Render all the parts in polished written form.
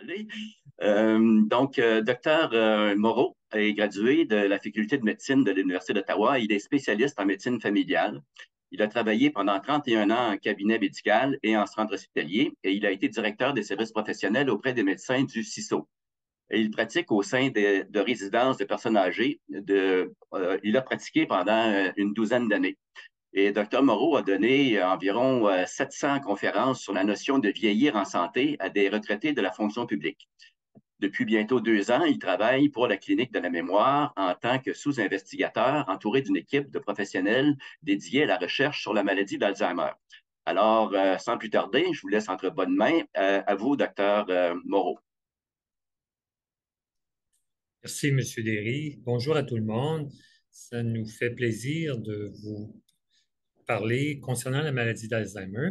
Désolé. Docteur Moreau est gradué de la faculté de médecine de l'Université d'Ottawa. Il est spécialiste en médecine familiale. Il a travaillé pendant 31 ans en cabinet médical et en centre hospitalier et il a été directeur des services professionnels auprès des médecins du CISO. Et il pratique au sein de résidences de personnes âgées. Il a pratiqué pendant une douzaine d'années. Et Dr Moreau a donné environ 700 conférences sur la notion de vieillir en santé à des retraités de la fonction publique. Depuis bientôt 2 ans, il travaille pour la Clinique de la mémoire en tant que sous-investigateur entouré d'une équipe de professionnels dédiés à la recherche sur la maladie d'Alzheimer. Alors, sans plus tarder, je vous laisse entre bonnes mains. À vous, docteur Moreau. Merci, M. Derry. Bonjour à tout le monde. Ça nous fait plaisir de vous parler concernant la maladie d'Alzheimer.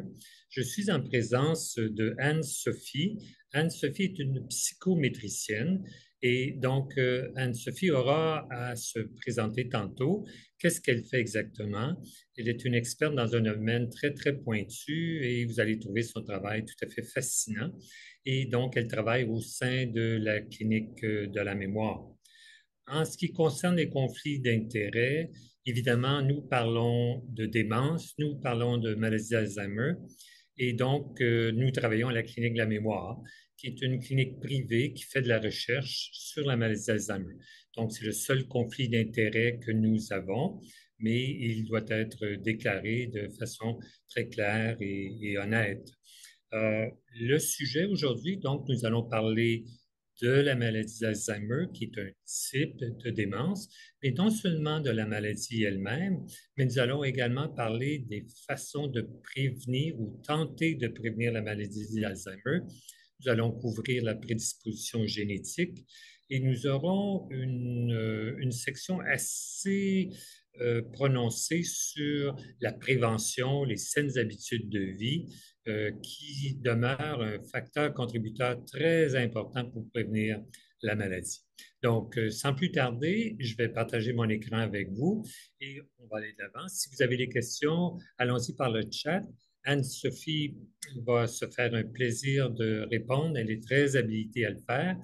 Je suis en présence de Anne-Sophie. Anne-Sophie est une psychométricienne et donc Anne-Sophie aura à se présenter tantôt. Qu'est-ce qu'elle fait exactement? Elle est une experte dans un domaine très, très pointu et vous allez trouver son travail tout à fait fascinant. Et donc, elle travaille au sein de la clinique de la mémoire. En ce qui concerne les conflits d'intérêts, évidemment, nous parlons de démence, nous parlons de maladie d'Alzheimer, et donc nous travaillons à la clinique de la mémoire, qui est une clinique privée qui fait de la recherche sur la maladie d'Alzheimer. Donc, c'est le seul conflit d'intérêts que nous avons, mais il doit être déclaré de façon très claire et honnête. Le sujet aujourd'hui, donc, nous allons parler de la maladie d'Alzheimer, qui est un type de démence, mais non seulement de la maladie elle-même, mais nous allons également parler des façons de prévenir ou tenter de prévenir la maladie d'Alzheimer. Nous allons couvrir la prédisposition génétique et nous aurons une section assez prononcée sur la prévention, les saines habitudes de vie, qui demeure un facteur contributeur très important pour prévenir la maladie. Donc, sans plus tarder, je vais partager mon écran avec vous et on va aller de l'avant. Si vous avez des questions, allons-y par le chat. Anne-Sophie va se faire un plaisir de répondre. Elle est très habilitée à le faire.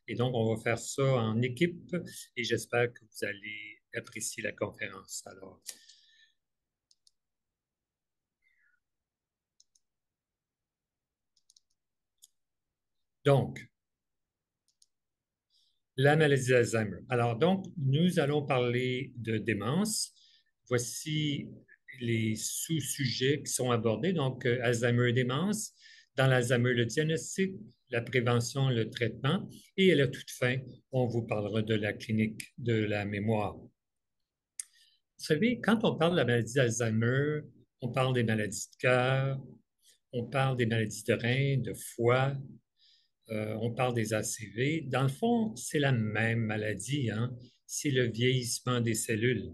Et donc, on va faire ça en équipe et j'espère que vous allez apprécier la conférence. Alors, donc, la maladie d'Alzheimer. Alors, donc, nous allons parler de démence. Voici les sous-sujets qui sont abordés. Donc, Alzheimer et démence. Dans l'Alzheimer, le diagnostic, la prévention, le traitement. Et à la toute fin, on vous parlera de la clinique de la mémoire. Vous savez, quand on parle de la maladie d'Alzheimer, on parle des maladies de cœur, on parle des maladies de rein, de foie, on parle des ACV. Dans le fond, c'est la même maladie, hein? C'est le vieillissement des cellules.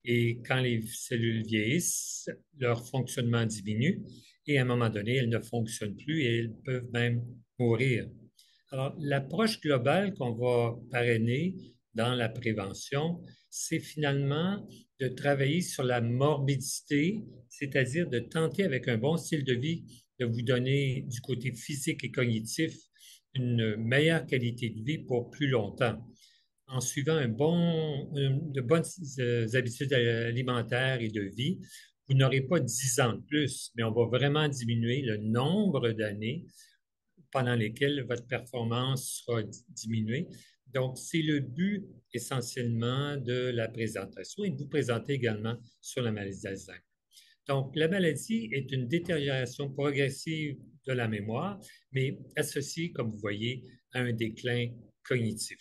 Et quand les cellules vieillissent, leur fonctionnement diminue et à un moment donné, elles ne fonctionnent plus et elles peuvent même mourir. Alors, l'approche globale qu'on va parrainer dans la prévention, c'est finalement de travailler sur la morbidité, c'est-à-dire de tenter avec un bon style de vie de vous donner du côté physique et cognitif une meilleure qualité de vie pour plus longtemps. En suivant de bonnes habitudes alimentaires et de vie, vous n'aurez pas 10 ans de plus, mais on va vraiment diminuer le nombre d'années pendant lesquelles votre performance sera diminuée. Donc, c'est le but essentiellement de la présentation et de vous présenter également sur la maladie d'Alzheimer. Donc, la maladie est une détérioration progressive de la mémoire, mais associée, comme vous voyez, à un déclin cognitif.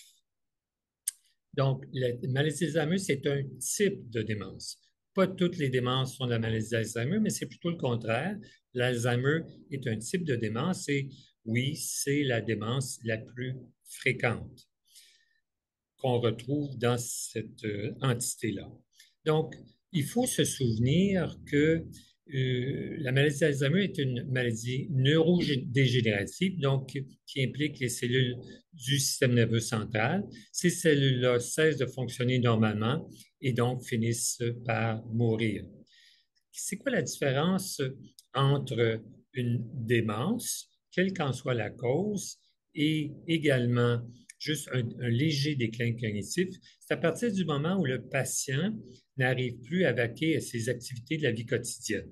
Donc, la maladie d'Alzheimer, c'est un type de démence. Pas toutes les démences sont de la maladie d'Alzheimer, mais c'est plutôt le contraire. L'Alzheimer est un type de démence et oui, c'est la démence la plus fréquente qu'on retrouve dans cette entité-là. Donc, il faut se souvenir que la maladie d'Alzheimer est une maladie neurodégénérative, donc qui implique les cellules du système nerveux central. Ces cellules-là cessent de fonctionner normalement et donc finissent par mourir. C'est quoi la différence entre une démence, quelle qu'en soit la cause, et également juste un léger déclin cognitif, c'est à partir du moment où le patient n'arrive plus à vaquer à ses activités de la vie quotidienne.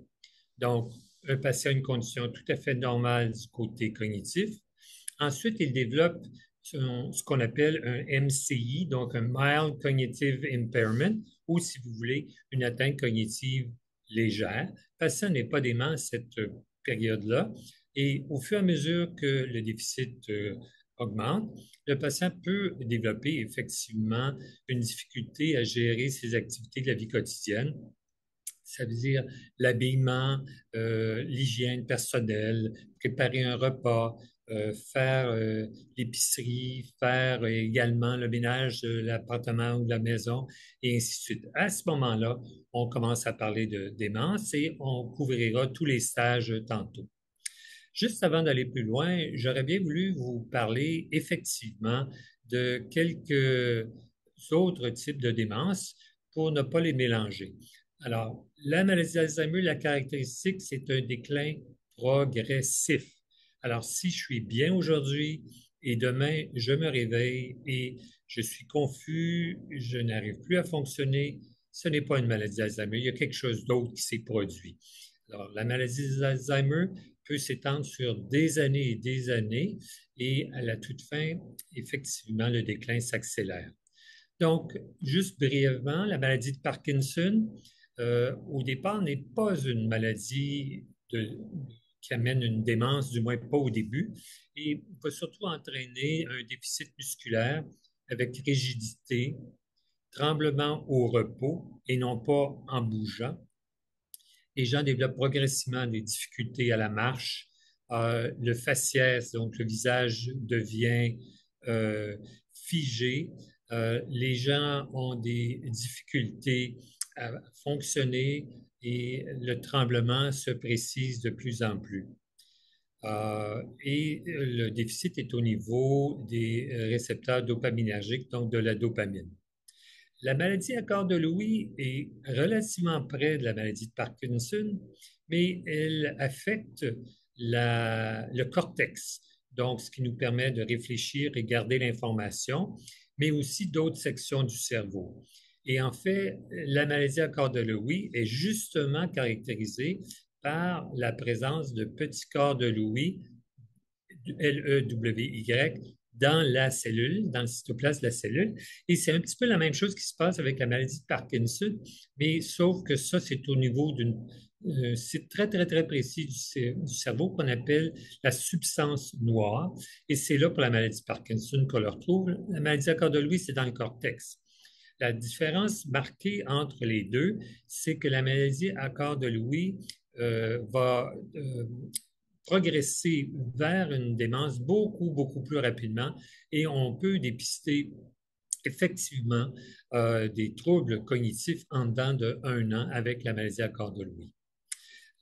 Donc, un patient a une condition tout à fait normale du côté cognitif. Ensuite, il développe ce qu'on appelle un MCI, donc un Mild Cognitive Impairment, ou si vous voulez, une atteinte cognitive légère. Le patient n'est pas dément à cette période-là. Et au fur et à mesure que le déficit augmente, le patient peut développer effectivement une difficulté à gérer ses activités de la vie quotidienne. Ça veut dire l'habillement, l'hygiène personnelle, préparer un repas, faire l'épicerie, faire également le ménage de l'appartement ou de la maison, et ainsi de suite. À ce moment-là, on commence à parler de démence et on couvrira tous les stages tantôt. Juste avant d'aller plus loin, j'aurais bien voulu vous parler effectivement de quelques autres types de démence pour ne pas les mélanger. Alors, la maladie d'Alzheimer, la caractéristique, c'est un déclin progressif. Alors, si je suis bien aujourd'hui et demain, je me réveille et je suis confus, je n'arrive plus à fonctionner, ce n'est pas une maladie d'Alzheimer, il y a quelque chose d'autre qui s'est produit. Alors, la maladie d'Alzheimer peut s'étendre sur des années et des années et à la toute fin, effectivement, le déclin s'accélère. Donc, juste brièvement, la maladie de Parkinson, au départ, n'est pas une maladie qui amène une démence, du moins pas au début, et va surtout entraîner un déficit musculaire avec rigidité, tremblement au repos et non pas en bougeant. Les gens développent progressivement des difficultés à la marche. Le faciès, donc le visage, devient figé. Les gens ont des difficultés à fonctionner et le tremblement se précise de plus en plus. Et le déficit est au niveau des récepteurs dopaminergiques, donc de la dopamine. La maladie à corps de Lewy est relativement près de la maladie de Parkinson, mais elle affecte le cortex, donc ce qui nous permet de réfléchir et garder l'information, mais aussi d'autres sections du cerveau. Et en fait, la maladie à corps de Lewy est justement caractérisée par la présence de petits corps de Lewy, Lewy, dans la cellule, dans le cytoplasme de la cellule. Et c'est un petit peu la même chose qui se passe avec la maladie de Parkinson, mais sauf que ça, c'est au niveau d'une... c'est très, très, très précis du cerveau qu'on appelle la substance noire. Et c'est là pour la maladie de Parkinson qu'on le retrouve. La maladie à corps de Lewy, c'est dans le cortex. La différence marquée entre les deux, c'est que la maladie à corps de Lewy va progresser vers une démence beaucoup, beaucoup plus rapidement et on peut dépister effectivement des troubles cognitifs en dedans d'un an avec la maladie à corps de Lewy.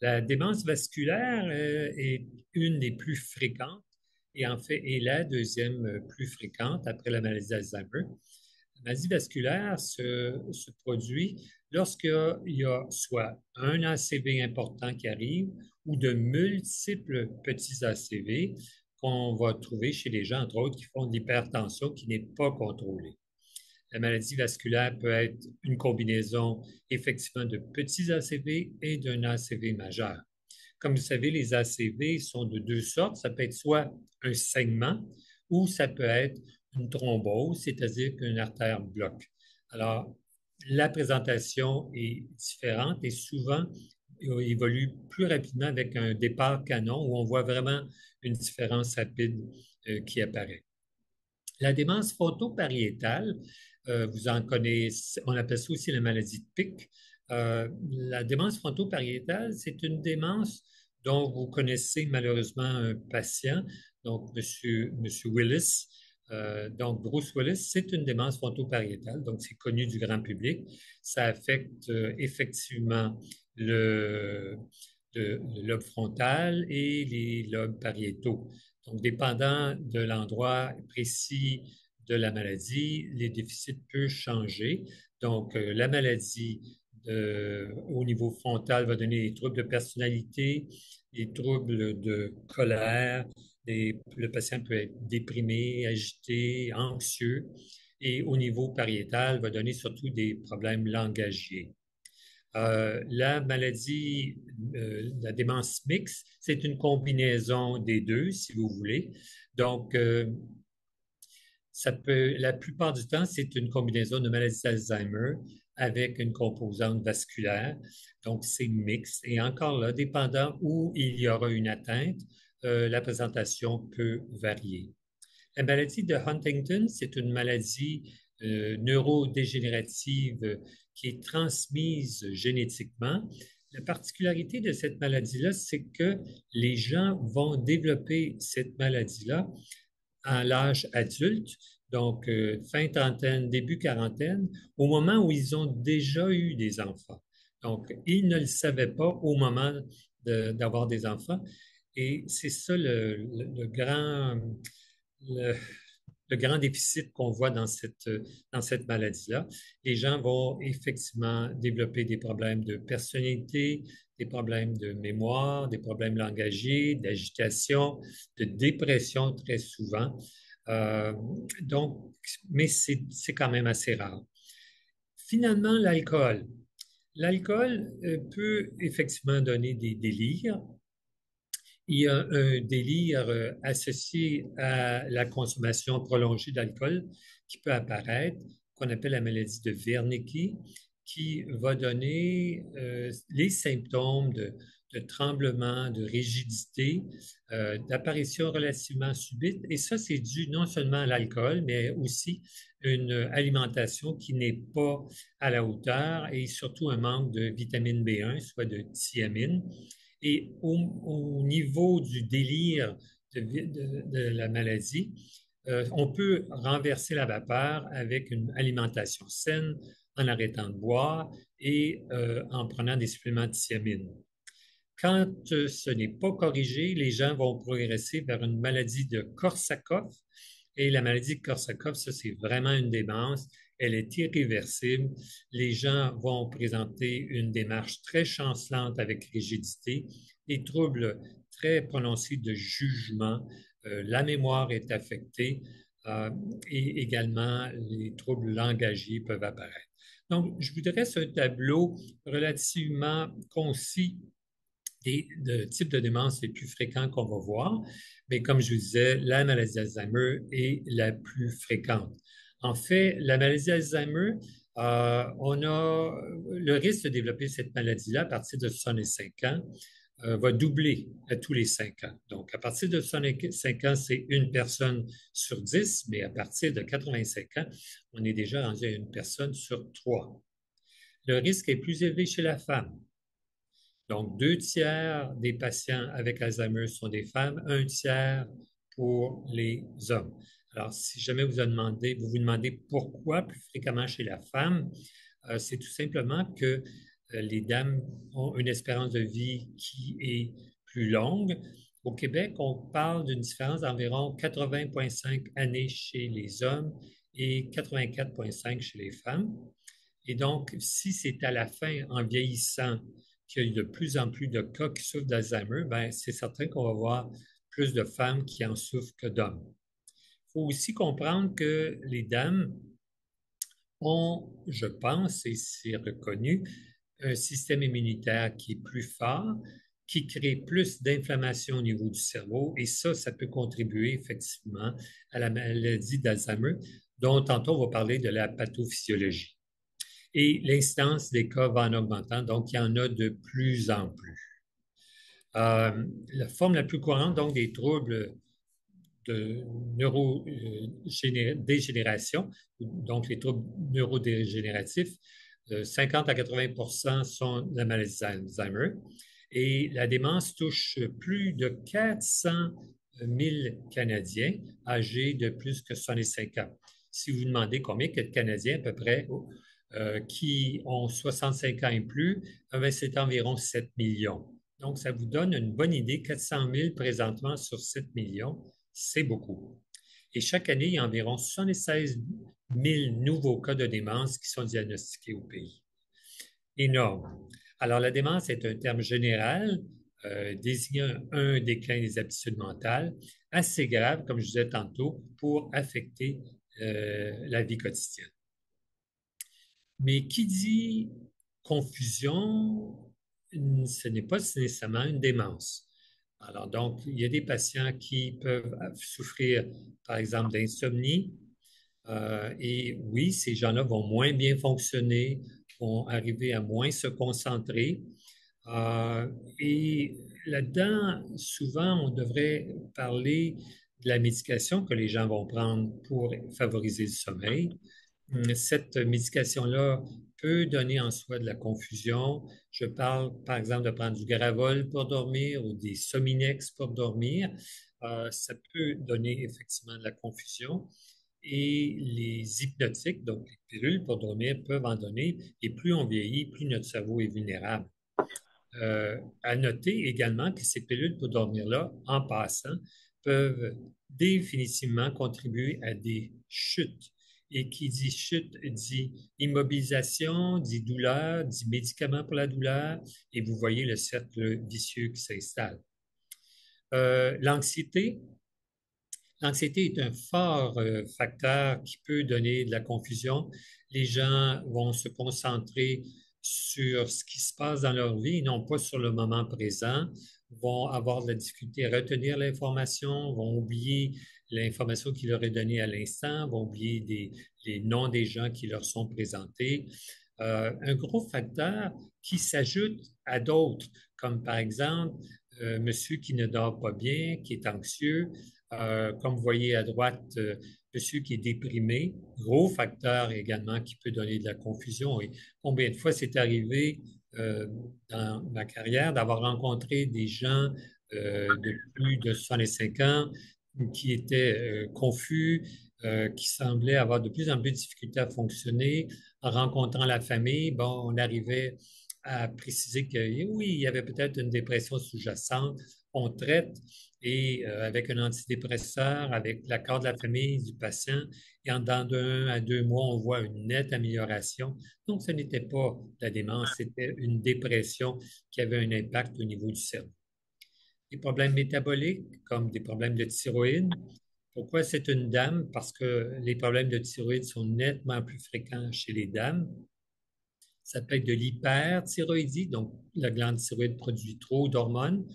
La démence vasculaire est une des plus fréquentes et en fait est la deuxième plus fréquente après la maladie d'Alzheimer. La maladie vasculaire se produit lorsqu'il y a soit un ACV important qui arrive ou de multiples petits ACV qu'on va trouver chez les gens, entre autres, qui font de l'hypertension qui n'est pas contrôlée. La maladie vasculaire peut être une combinaison effectivement de petits ACV et d'un ACV majeur. Comme vous savez, les ACV sont de deux sortes. Ça peut être soit un saignement ou ça peut être une thrombose, c'est-à-dire qu'une artère bloque. Alors, la présentation est différente et souvent évolue plus rapidement avec un départ canon où on voit vraiment une différence rapide qui apparaît. La démence frontopariétale, vous en connaissez, on appelle ça aussi la maladie de Pick. La démence frontopariétale, c'est une démence dont vous connaissez malheureusement un patient, donc M. Willis. Donc, Bruce Willis, c'est une démence frontopariétale, donc c'est connu du grand public. Ça affecte effectivement le lobe frontal et les lobes pariétaux. Donc, dépendant de l'endroit précis de la maladie, les déficits peuvent changer. Donc, la maladie au niveau frontal va donner des troubles de personnalité, des troubles de colère, Le patient peut être déprimé, agité, anxieux, et au niveau pariétal, va donner surtout des problèmes langagiers. La démence mixte, c'est une combinaison des deux, si vous voulez. Donc, la plupart du temps, c'est une combinaison de maladie d'Alzheimer avec une composante vasculaire. Donc, c'est mixte. Et encore là, dépendant où il y aura une atteinte, la présentation peut varier. La maladie de Huntington, c'est une maladie neurodégénérative qui est transmise génétiquement. La particularité de cette maladie-là, c'est que les gens vont développer cette maladie-là à l'âge adulte, donc fin trentaine, début quarantaine, au moment où ils ont déjà eu des enfants. Donc, ils ne le savaient pas au moment d'avoir des enfants. Et c'est ça le, le grand déficit qu'on voit dans cette maladie-là. Les gens vont effectivement développer des problèmes de personnalité, des problèmes de mémoire, des problèmes langagiers, d'agitation, de dépression très souvent. Euh, donc, mais c'est quand même assez rare. Finalement, l'alcool. L'alcool peut effectivement donner des délires. Il y a un délire associé à la consommation prolongée d'alcool qui peut apparaître, qu'on appelle la maladie de Wernicke, qui va donner les symptômes de tremblement, de rigidité, d'apparition relativement subite. Et ça, c'est dû non seulement à l'alcool, mais aussi une alimentation qui n'est pas à la hauteur et surtout un manque de vitamine B1, soit de thiamine. Et au niveau du délire de la maladie, on peut renverser la vapeur avec une alimentation saine, en arrêtant de boire et en prenant des suppléments de thiamine. Quand ce n'est pas corrigé, les gens vont progresser vers une maladie de Korsakoff. Et la maladie de Korsakoff, ça, c'est vraiment une démence. Elle est irréversible. Les gens vont présenter une démarche très chancelante avec rigidité, des troubles très prononcés de jugement. La mémoire est affectée et également les troubles langagiers peuvent apparaître. Donc, je vous dresse un tableau relativement concis des types de démence les plus fréquents qu'on va voir. Mais comme je vous disais, la maladie d'Alzheimer est la plus fréquente. En fait, la maladie d'Alzheimer, on a le risque de développer cette maladie-là à partir de 65 ans. Va doubler à tous les 5 ans. Donc, à partir de 65 ans, c'est une personne sur 10, mais à partir de 85 ans, on est déjà rendu à une personne sur 3. Le risque est plus élevé chez la femme. Donc, 2 tiers des patients avec Alzheimer sont des femmes, 1 tiers pour les hommes. Alors, si jamais vous vous demandez pourquoi plus fréquemment chez la femme, c'est tout simplement que les dames ont une espérance de vie qui est plus longue. Au Québec, on parle d'une différence d'environ 80,5 années chez les hommes et 84,5 chez les femmes. Et donc, si c'est à la fin, en vieillissant, qu'il y a de plus en plus de cas qui souffrent d'Alzheimer, ben, c'est certain qu'on va voir plus de femmes qui en souffrent que d'hommes. Il faut aussi comprendre que les dames ont, je pense, et c'est reconnu, un système immunitaire qui est plus fort, qui crée plus d'inflammation au niveau du cerveau, et ça peut contribuer effectivement à la maladie d'Alzheimer, dont tantôt on va parler de la pathophysiologie. Et l'incidence des cas va en augmentant, donc il y en a de plus en plus. La forme la plus courante, donc, des troubles de neurodégénération, donc les troubles neurodégénératifs, 50 à 80 sont de la maladie d'Alzheimer. Et la démence touche plus de 400 000 Canadiens âgés de plus que 65 ans. Si vous demandez combien il y a de Canadiens à peu près qui ont 65 ans et plus, c'est environ 7 millions. Donc, ça vous donne une bonne idée. 400 000 présentement sur 7 millions, c'est beaucoup. Et chaque année, il y a environ 76 000 nouveaux cas de démence qui sont diagnostiqués au pays. Énorme. Alors, la démence est un terme général. désignant un déclin des aptitudes mentales assez grave, comme je disais tantôt, pour affecter la vie quotidienne. Mais qui dit confusion, ce n'est pas nécessairement une démence. Alors donc, il y a des patients qui peuvent souffrir, par exemple, d'insomnie. Et oui, ces gens-là vont moins bien fonctionner, vont arriver à moins se concentrer. Euh, et là-dedans, souvent, on devrait parler de la médication que les gens vont prendre pour favoriser le sommeil. Cette médication-là peut donner en soi de la confusion. Je parle, par exemple, de prendre du Gravol pour dormir ou des Sominex pour dormir. Ça peut donner effectivement de la confusion. Et les hypnotiques, donc les pilules pour dormir, peuvent en donner. Et plus on vieillit, plus notre cerveau est vulnérable. À noter également que ces pilules pour dormir-là, en passant, peuvent définitivement contribuer à des chutes. Et qui dit chute dit immobilisation, dit douleur, dit médicament pour la douleur, et vous voyez le cercle vicieux qui s'installe. L'anxiété, l'anxiété est un fort facteur qui peut donner de la confusion. Les gens vont se concentrer sur ce qui se passe dans leur vie, non pas sur le moment présent, vont avoir de la difficulté à retenir l'information, vont oublier l'information qui leur est donnée à l'instant, vont oublier les noms des gens qui leur sont présentés. Un gros facteur qui s'ajoute à d'autres, comme par exemple monsieur qui ne dort pas bien, qui est anxieux, comme vous voyez à droite, monsieur qui est déprimé, gros facteur également qui peut donner de la confusion. Et combien de fois c'est arrivé dans ma carrière d'avoir rencontré des gens de plus de 65 ans qui étaient confus, qui semblaient avoir de plus en plus de difficultés à fonctionner. En rencontrant la famille, bon, on arrivait à préciser que oui, il y avait peut-être une dépression sous-jacente. On traite et avec un antidépresseur, avec l'accord de la famille, du patient, et en dedans d'1 à 2 mois, on voit une nette amélioration. Donc, ce n'était pas la démence, c'était une dépression qui avait un impact au niveau du cerveau. Des problèmes métaboliques, comme des problèmes de thyroïde. Pourquoi c'est une dame? Parce que les problèmes de thyroïde sont nettement plus fréquents chez les dames. Ça peut être de l'hyperthyroïdie, donc la glande thyroïde produit trop d'hormones,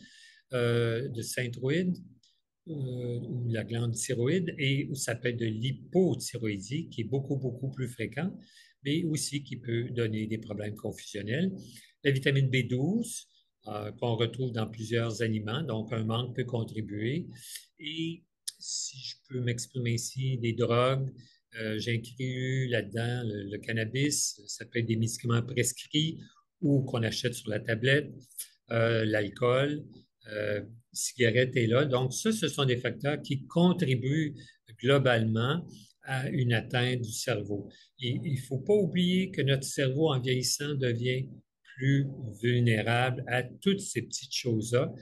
de synthroïde, ou la glande thyroïde, et ça peut être de l'hypothyroïdie, qui est beaucoup, beaucoup plus fréquent, mais aussi qui peut donner des problèmes confusionnels. La vitamine B12, qu'on retrouve dans plusieurs aliments, donc un manque peut contribuer. Et si je peux m'exprimer ici, des drogues, j'ai inclus là-dedans le cannabis, ça peut être des médicaments prescrits ou qu'on achète sur la tablette, l'alcool, cigarette est là. Donc, ça, ce sont des facteurs qui contribuent globalement à une atteinte du cerveau. Et il ne faut pas oublier que notre cerveau, en vieillissant, devient plus vulnérable à toutes ces petites choses-là.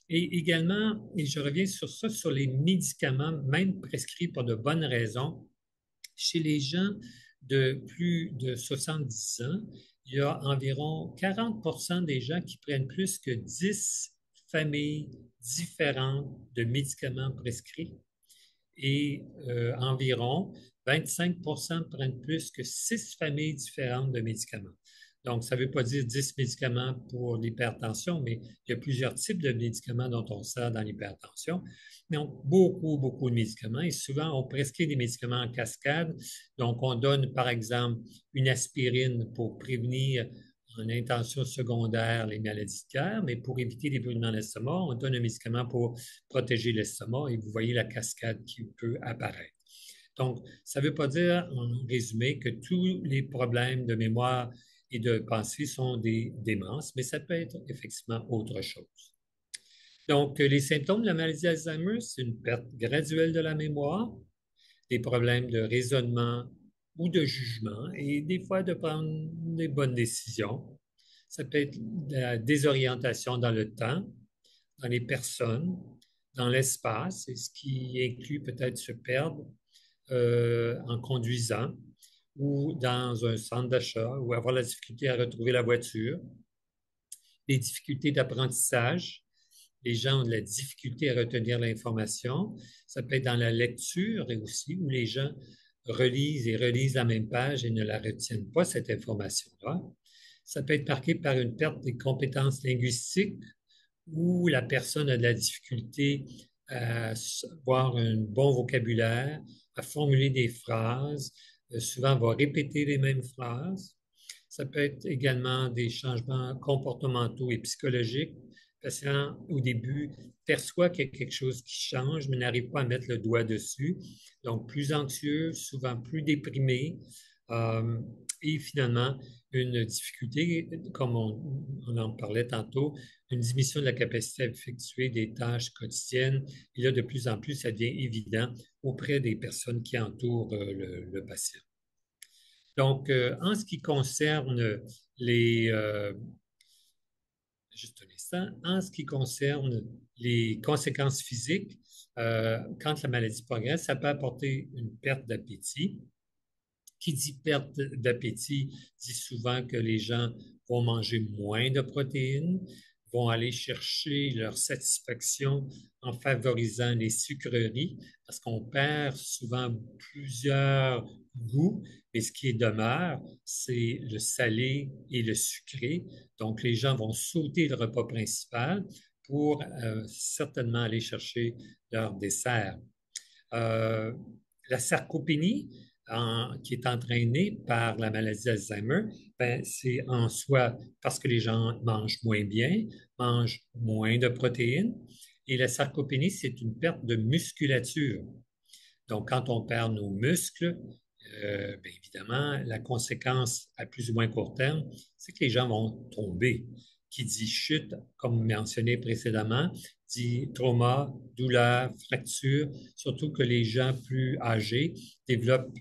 Et également, et je reviens sur ça, sur les médicaments, même prescrits pour de bonnes raisons, chez les gens de plus de 70 ans, il y a environ 40 des gens qui prennent plus que 10 familles différentes de médicaments prescrits et environ 25 prennent plus que 6 familles différentes de médicaments. Donc, ça ne veut pas dire 10 médicaments pour l'hypertension, mais il y a plusieurs types de médicaments dont on sert dans l'hypertension. Donc, beaucoup, beaucoup de médicaments. Et souvent, on prescrit des médicaments en cascade. Donc, on donne, par exemple, une aspirine pour prévenir en intention secondaire les maladies de cœur, mais pour éviter les brûlements d'estomac, on donne un médicament pour protéger l'estomac et vous voyez la cascade qui peut apparaître. Donc, ça ne veut pas dire, en résumé, que tous les problèmes de mémoire et de pensée sont des démences, mais ça peut être effectivement autre chose. Donc, les symptômes de la maladie d'Alzheimer, c'est une perte graduelle de la mémoire, des problèmes de raisonnement ou de jugement et des fois de prendre des bonnes décisions. Ça peut être la désorientation dans le temps, dans les personnes, dans l'espace, et ce qui inclut peut-être se perdre en conduisant ou dans un centre d'achat ou avoir la difficulté à retrouver la voiture, les difficultés d'apprentissage, les gens ont de la difficulté à retenir l'information. Ça peut être dans la lecture et aussi où les gens relisent et relisent la même page et ne la retiennent pas, cette information-là. Ça peut être marqué par une perte des compétences linguistiques où la personne a de la difficulté à avoir un bon vocabulaire, à formuler des phrases, souvent va répéter les mêmes phrases. Ça peut être également des changements comportementaux et psychologiques. Le patient, au début, perçoit qu'il y a quelque chose qui change, mais n'arrive pas à mettre le doigt dessus. Donc, plus anxieux, souvent plus déprimé. Euh, et finalement, une difficulté, comme on en parlait tantôt, une diminution de la capacité à effectuer des tâches quotidiennes. Et là, de plus en plus, ça devient évident auprès des personnes qui entourent le patient. Donc, en ce qui concerne les, juste un instant, en ce qui concerne les conséquences physiques, quand la maladie progresse, ça peut apporter une perte d'appétit. Qui dit perte d'appétit dit souvent que les gens vont manger moins de protéines, vont aller chercher leur satisfaction en favorisant les sucreries, parce qu'on perd souvent plusieurs goûts, mais ce qui demeure, c'est le salé et le sucré. Donc, les gens vont sauter le repas principal pour certainement aller chercher leur dessert. Euh, la sarcopénie, qui est entraînée par la maladie d'Alzheimer, ben, c'est en soi parce que les gens mangent moins bien, mangent moins de protéines. Et la sarcopénie, c'est une perte de musculature. Donc, quand on perd nos muscles, bien évidemment, la conséquence à plus ou moins court terme, c'est que les gens vont tomber. Qui dit chute, comme mentionné précédemment, dit trauma, douleur, fracture, surtout que les gens plus âgés développent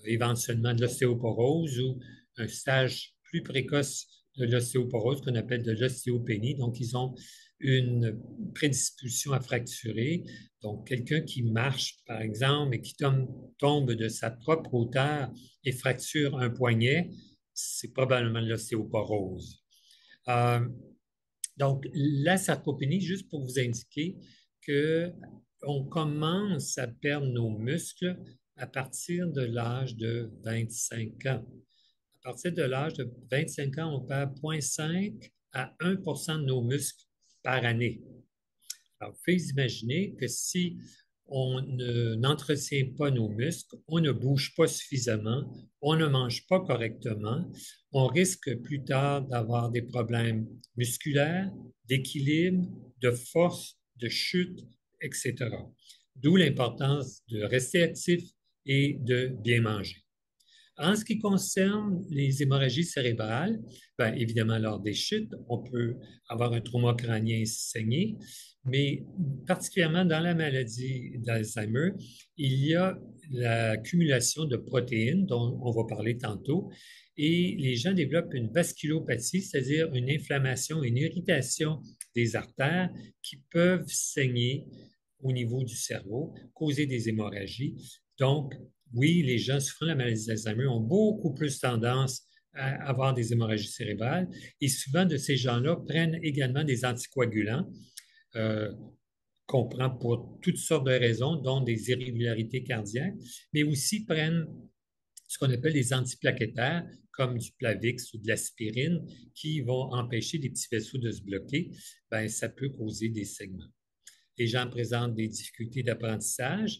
éventuellement de l'ostéoporose ou un stage plus précoce de l'ostéoporose qu'on appelle de l'ostéopénie. Donc, ils ont une prédisposition à fracturer. Donc, quelqu'un qui marche, par exemple, et qui tombe de sa propre hauteur et fracture un poignet, c'est probablement de l'ostéoporose. Euh, donc, la sarcopénie, juste pour vous indiquer qu'on commence à perdre nos muscles à partir de l'âge de 25 ans. À partir de l'âge de 25 ans, on perd 0,5 à 1 de nos muscles par année. Alors, vous pouvez imaginer que si on n'entretient pas nos muscles, on ne bouge pas suffisamment, on ne mange pas correctement, on risque plus tard d'avoir des problèmes musculaires, d'équilibre, de force, de chute, etc. D'où l'importance de rester actif et de bien manger. En ce qui concerne les hémorragies cérébrales, bien, évidemment, lors des chutes, on peut avoir un trauma crânien saigné, mais particulièrement dans la maladie d'Alzheimer, il y a l'accumulation de protéines dont on va parler tantôt, et les gens développent une vasculopathie, c'est-à-dire une inflammation, une irritation des artères qui peuvent saigner au niveau du cerveau, causer des hémorragies. Donc, oui, les gens souffrant de la maladie d'Alzheimer ont beaucoup plus tendance à avoir des hémorragies cérébrales et souvent de ces gens-là prennent également des anticoagulants euh, qu'on prend pour toutes sortes de raisons, dont des irrégularités cardiaques, mais aussi prennent ce qu'on appelle des antiplaquettaires, comme du Plavix ou de l'aspirine, qui vont empêcher les petits vaisseaux de se bloquer. Bien, ça peut causer des saignements. Les gens présentent des difficultés d'apprentissage,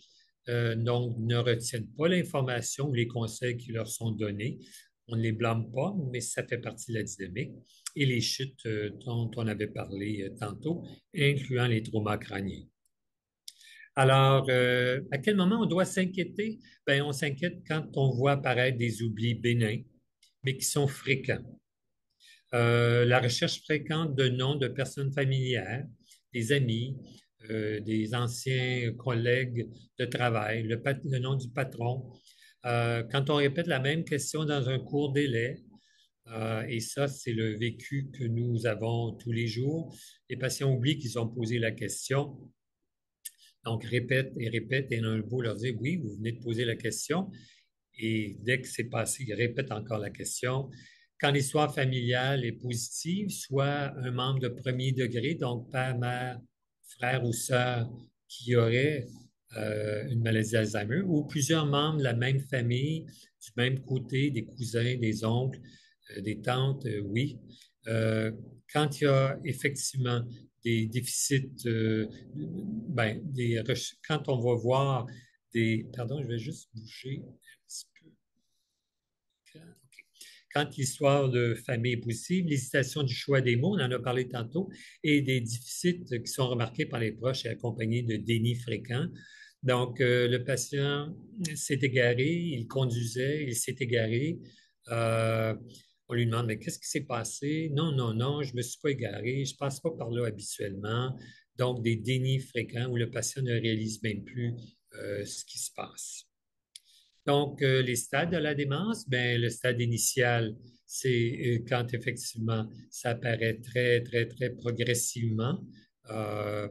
donc ne retiennent pas l'information ou les conseils qui leur sont donnés. On ne les blâme pas, mais ça fait partie de la dynamique. Et les chutes dont on avait parlé tantôt, incluant les traumas crâniens. Alors, à quel moment on doit s'inquiéter? Bien, on s'inquiète quand on voit apparaître des oublis bénins, mais qui sont fréquents. La recherche fréquente de noms de personnes familières, des amis, des anciens collègues de travail, le nom du patron. Quand on répète la même question dans un court délai, et ça, c'est le vécu que nous avons tous les jours. Les patients oublient qu'ils ont posé la question, donc répètent et un bout leur dit, oui, vous venez de poser la question. Et dès que c'est passé, ils répètent encore la question. Quand l'histoire familiale est positive, soit un membre de premier degré, donc père, mère frère ou sœur qui auraient une maladie d'Alzheimer ou plusieurs membres de la même famille, du même côté, des cousins, des oncles, des tantes, oui. Quand il y a effectivement des déficits, quand on va voir des... Pardon, je vais juste bouger un petit peu. OK. Quand l'histoire de famille est possible, l'hésitation du choix des mots, on en a parlé tantôt, et des déficits qui sont remarqués par les proches et accompagnés de déni fréquent. Donc, le patient s'est égaré, il conduisait, il s'est égaré. Euh, on lui demande, mais qu'est-ce qui s'est passé? Non, non, non, je ne me suis pas égaré, je ne passe pas par là habituellement. Donc, des dénis fréquents où le patient ne réalise même plus ce qui se passe. Donc, les stades de la démence, ben, le stade initial, c'est quand effectivement ça apparaît très, très, très progressivement. Euh,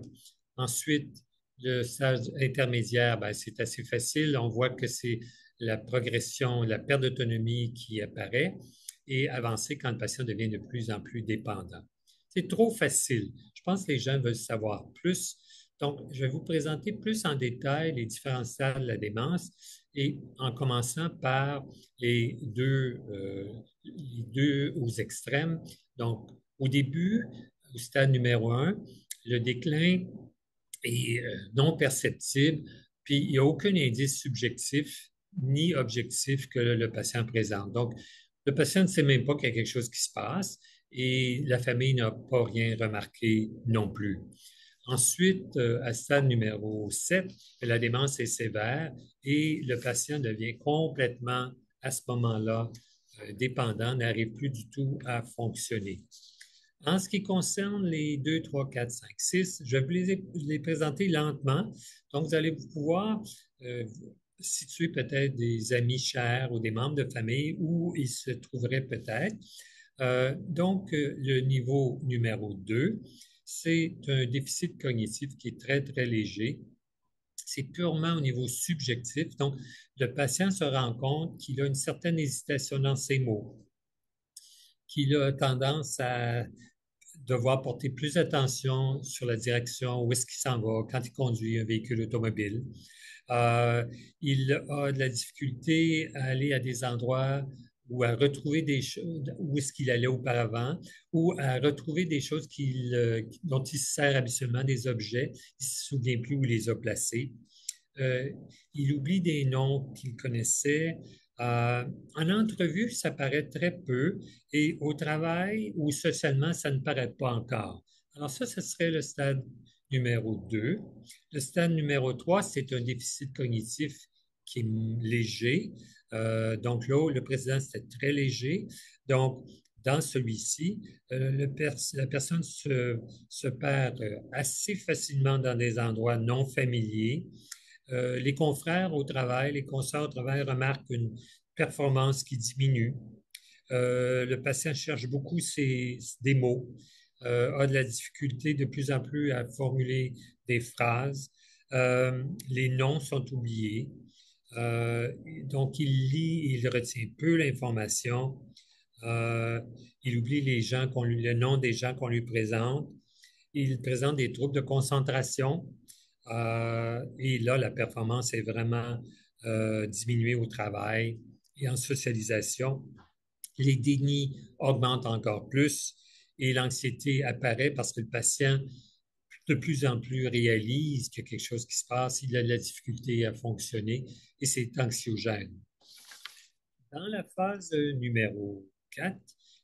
Ensuite, le stade intermédiaire, ben, c'est assez facile. On voit que c'est la progression, la perte d'autonomie qui apparaît et avancé quand le patient devient de plus en plus dépendant. C'est trop facile. Je pense que les gens veulent savoir plus. Donc, je vais vous présenter plus en détail les différents stades de la démence et en commençant par les deux aux extrêmes. Donc, au début, au stade numéro un, le déclin est non perceptible, puis il n'y a aucun indice subjectif ni objectif que le patient présente. Donc, le patient ne sait même pas qu'il y a quelque chose qui se passe et la famille n'a pas rien remarqué non plus. Ensuite, à stade numéro 7, la démence est sévère et le patient devient complètement, à ce moment-là, dépendant, n'arrive plus du tout à fonctionner. En ce qui concerne les 2, 3, 4, 5, 6, je vais vous les présenter lentement. Donc, vous allez pouvoir euh, situer peut-être des amis chers ou des membres de famille où ils se trouveraient peut-être. Le niveau numéro 2, c'est un déficit cognitif qui est très, très léger. C'est purement au niveau subjectif. Donc, le patient se rend compte qu'il a une certaine hésitation dans ses mots, qu'il a tendance à devoir porter plus attention sur la direction, où est-ce qu'il s'en va quand il conduit un véhicule automobile. Euh, il a de la difficulté à aller à des endroits ou à retrouver des choses où est-ce qu'il allait auparavant, ou à retrouver des choses dont il se sert habituellement, des objets. Il ne se souvient plus où il les a placés. Euh, il oublie des noms qu'il connaissait. En entrevue, ça paraît très peu et au travail ou socialement, ça ne paraît pas encore. Alors ça, ce serait le stade numéro 2. Le stade numéro 3, c'est un déficit cognitif qui est léger. Donc là, le président, c'était très léger. Donc, dans celui-ci, la personne se perd assez facilement dans des endroits non familiers. Les confrères au travail, les consoeurs au travail remarquent une performance qui diminue. Le patient cherche beaucoup des mots, a de la difficulté de plus en plus à formuler des phrases. Les noms sont oubliés. Euh, donc, il lit, il retient peu l'information. Euh, il oublie le nom des gens qu'on lui présente. Il présente des troubles de concentration. Et là, la performance est vraiment diminuée au travail et en socialisation. Les dénis augmentent encore plus et l'anxiété apparaît parce que le patient de plus en plus réalise qu'il y a quelque chose qui se passe, il a de la difficulté à fonctionner et c'est anxiogène. Dans la phase numéro 4,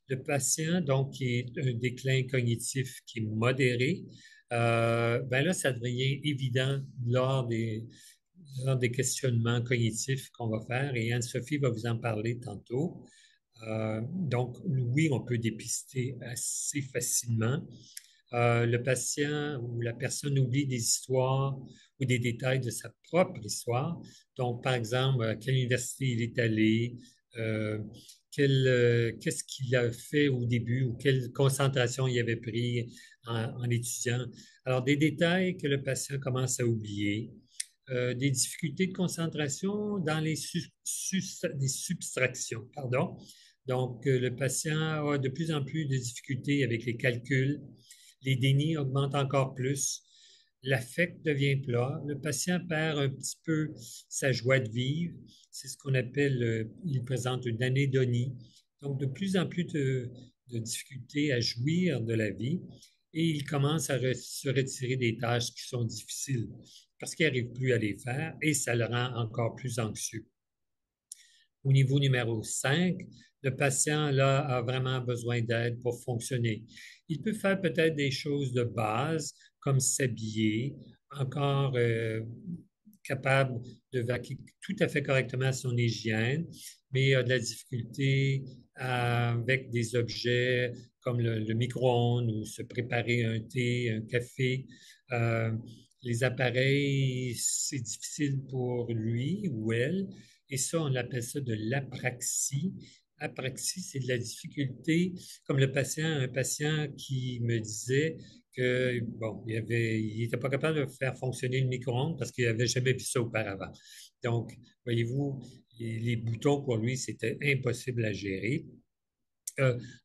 le patient, donc, qui est un déclin cognitif qui est modéré, ben là, ça devient évident lors des questionnements cognitifs qu'on va faire et Anne-Sophie va vous en parler tantôt. Donc, oui, on peut dépister assez facilement. Le patient ou la personne oublie des histoires ou des détails de sa propre histoire. Donc, par exemple, à quelle université il est allé, euh, qu'est-ce qu'il a fait au début ou quelle concentration il avait pris en étudiant. Alors, des détails que le patient commence à oublier. Des difficultés de concentration dans des subtractions, pardon. Donc, le patient a de plus en plus de difficultés avec les calculs. Les dénis augmentent encore plus. l'affect devient plat, le patient perd un petit peu sa joie de vivre. C'est ce qu'on appelle, il présente une anédonie. Donc, de plus en plus de difficultés à jouir de la vie et il commence à se retirer des tâches qui sont difficiles parce qu'il n'arrive plus à les faire et ça le rend encore plus anxieux. Au niveau numéro 5, le patient là, a vraiment besoin d'aide pour fonctionner. Il peut faire peut-être des choses de base comme s'habiller, encore capable de vaquer tout à fait correctement à son hygiène, mais il a de la difficulté avec des objets comme le micro-ondes ou se préparer un thé, un café. Euh, les appareils, c'est difficile pour lui ou elle. Et ça, on appelle ça de l'apraxie. Apraxie, c'est de la difficulté, comme un patient qui me disait que, bon, il n'était pas capable de faire fonctionner le micro-ondes parce qu'il n'avait jamais vu ça auparavant. Donc, voyez-vous, les boutons pour lui, c'était impossible à gérer.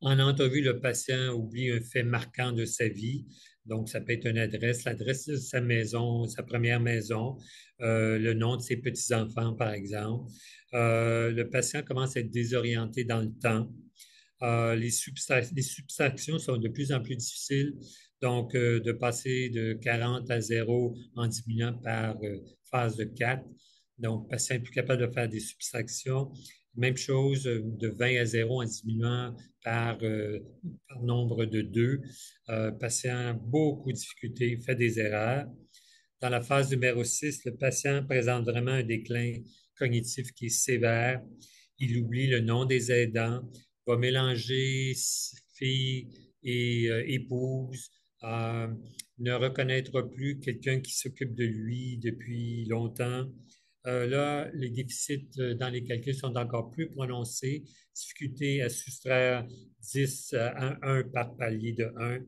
En entrevue, le patient oublie un fait marquant de sa vie. Donc, ça peut être une adresse, l'adresse de sa maison, sa première maison, le nom de ses petits-enfants, par exemple. Le patient commence à être désorienté dans le temps. Les subtractions sont de plus en plus difficiles. Donc, de passer de 40 à 0 en diminuant par phase de 4. Donc, le patient est plus capable de faire des subtractions. Même chose de 20 à 0 en diminuant par nombre de 2. Patient, beaucoup de difficultés, fait des erreurs. Dans la phase numéro 6, le patient présente vraiment un déclin cognitif qui est sévère. Il oublie le nom des aidants, va mélanger fille et épouse, euh, ne reconnaîtra plus quelqu'un qui s'occupe de lui depuis longtemps. Là, les déficits dans les calculs sont encore plus prononcés. Difficulté à soustraire 10 à 1 par palier de 1.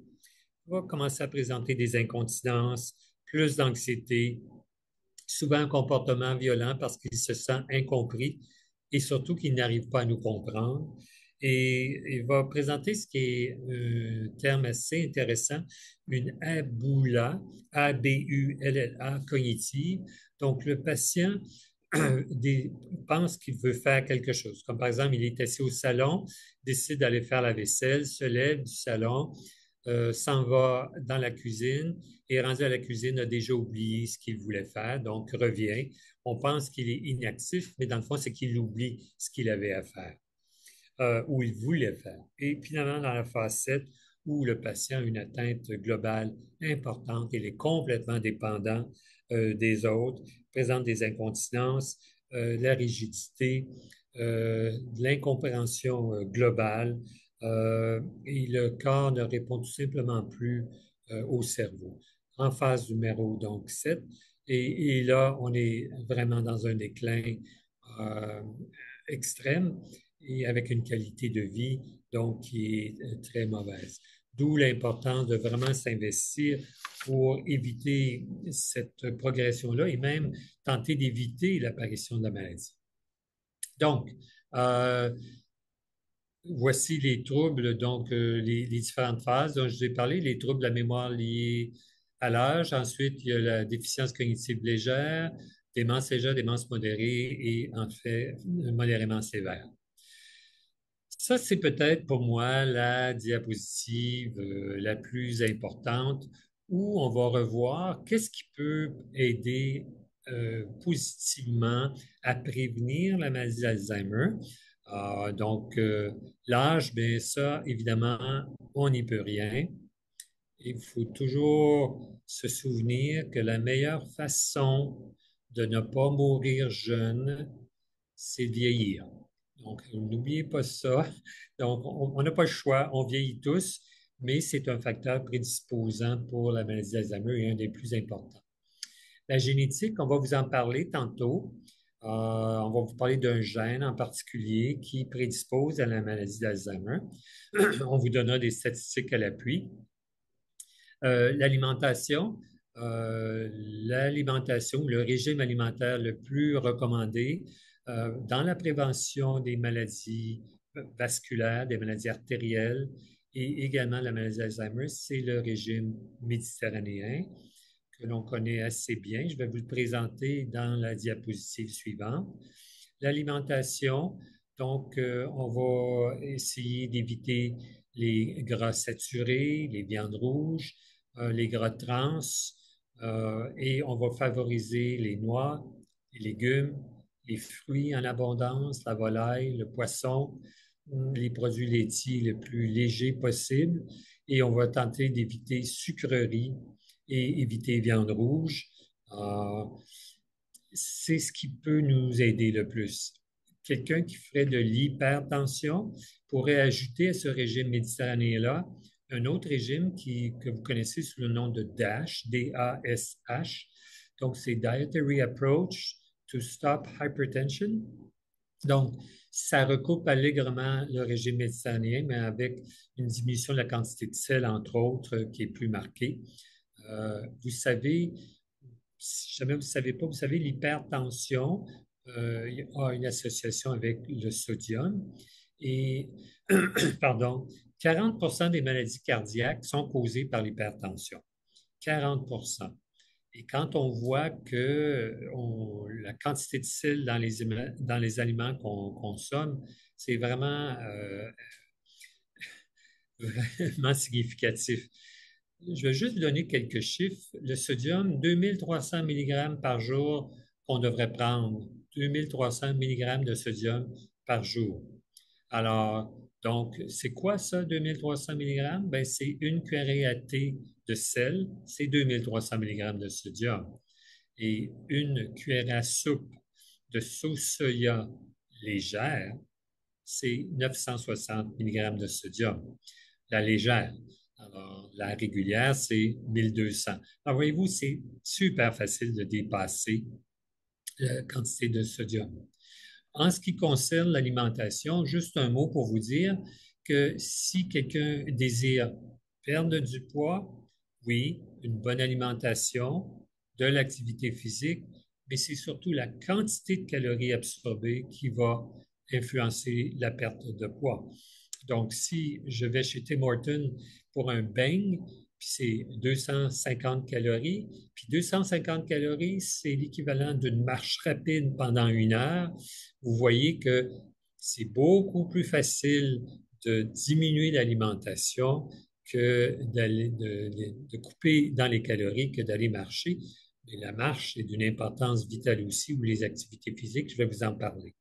On va commencer à présenter des incontinences, plus d'anxiété, souvent un comportement violent parce qu'il se sent incompris et surtout qu'il n'arrive pas à nous comprendre. Et il va présenter ce qui est un terme assez intéressant, une ABULA, A-B-U-L-L-A cognitive. Donc, le patient pense qu'il veut faire quelque chose. Comme par exemple, il est assis au salon, décide d'aller faire la vaisselle, se lève du salon, s'en va dans la cuisine et rendu à la cuisine a déjà oublié ce qu'il voulait faire, donc revient. On pense qu'il est inactif, mais dans le fond, c'est qu'il oublie ce qu'il avait à faire ou il voulait faire. Et finalement, dans la phase 7, où le patient a une atteinte globale importante, il est complètement dépendant des autres, présente des incontinences, de la rigidité, de l'incompréhension globale, et le corps ne répond tout simplement plus au cerveau. En phase numéro donc 7, et là, on est vraiment dans un déclin euh, extrême et avec une qualité de vie donc qui est très mauvaise. D'où l'importance de vraiment s'investir pour éviter cette progression-là et même tenter d'éviter l'apparition de la maladie. Donc, euh, voici les troubles, donc les différentes phases dont je vous ai parlé, les troubles de la mémoire liés à l'âge. Ensuite, il y a la déficience cognitive légère, démence légère, démence modérée et en fait modérément sévère. Ça, c'est peut-être pour moi la diapositive la plus importante où on va revoir qu'est-ce qui peut aider positivement à prévenir la maladie d'Alzheimer. L'âge, bien ça, évidemment, on n'y peut rien. Il faut toujours se souvenir que la meilleure façon de ne pas mourir jeune, c'est de vieillir. Donc, n'oubliez pas ça. Donc, on n'a pas le choix, on vieillit tous, mais c'est un facteur prédisposant pour la maladie d'Alzheimer et un des plus importants. La génétique, on va vous en parler tantôt. On va vous parler d'un gène en particulier qui prédispose à la maladie d'Alzheimer. On vous donnera des statistiques à l'appui. L'alimentation, l'alimentation, le régime alimentaire le plus recommandé dans la prévention des maladies vasculaires, des maladies artérielles et également la maladie d'Alzheimer, c'est le régime méditerranéen que l'on connaît assez bien. Je vais vous le présenter dans la diapositive suivante. L'alimentation, donc on va essayer d'éviter les gras saturés, les viandes rouges, les gras trans, et on va favoriser les noix, les légumes, les fruits en abondance, la volaille, le poisson, les produits laitiers le plus légers possible, et on va tenter d'éviter sucreries et éviter viande rouge. Euh, c'est ce qui peut nous aider le plus. Quelqu'un qui ferait de l'hypertension pourrait ajouter à ce régime méditerranéen-là un autre régime que vous connaissez sous le nom de DASH, D-A-S-H. Donc, c'est Dietary Approach to Stop Hypertension. Donc, ça recoupe allègrement le régime méditerranéen, mais avec une diminution de la quantité de sel, entre autres, qui est plus marquée. Vous savez, si jamais vous ne savez pas, vous savez, l'hypertension a une association avec le sodium et, pardon, 40 des maladies cardiaques sont causées par l'hypertension. 40. Et quand on voit que la quantité de sel dans les aliments qu'on consomme, c'est vraiment, vraiment significatif. Je vais juste vous donner quelques chiffres. Le sodium, 2300 mg par jour qu'on devrait prendre. 2300 mg de sodium par jour. Alors, donc, c'est quoi ça, 2300 mg? Ben, c'est une cuillerée à thé de sel, c'est 2300 mg de sodium. Et une cuillère à soupe de sauce soya légère, c'est 960 mg de sodium. La légère. Alors, la régulière, c'est 1200. Alors, voyez-vous, c'est super facile de dépasser la quantité de sodium. En ce qui concerne l'alimentation, juste un mot pour vous dire que si quelqu'un désire perdre du poids, oui, une bonne alimentation, de l'activité physique, mais c'est surtout la quantité de calories absorbées qui va influencer la perte de poids. Donc, si je vais chez Tim Hortons pour un beigne, puis c'est 250 calories, puis 250 calories, c'est l'équivalent d'une marche rapide pendant 1 heure. Vous voyez que c'est beaucoup plus facile de diminuer l'alimentation que de couper dans les calories que d'aller marcher. Mais la marche est d'une importance vitale aussi, ou les activités physiques, je vais vous en parler.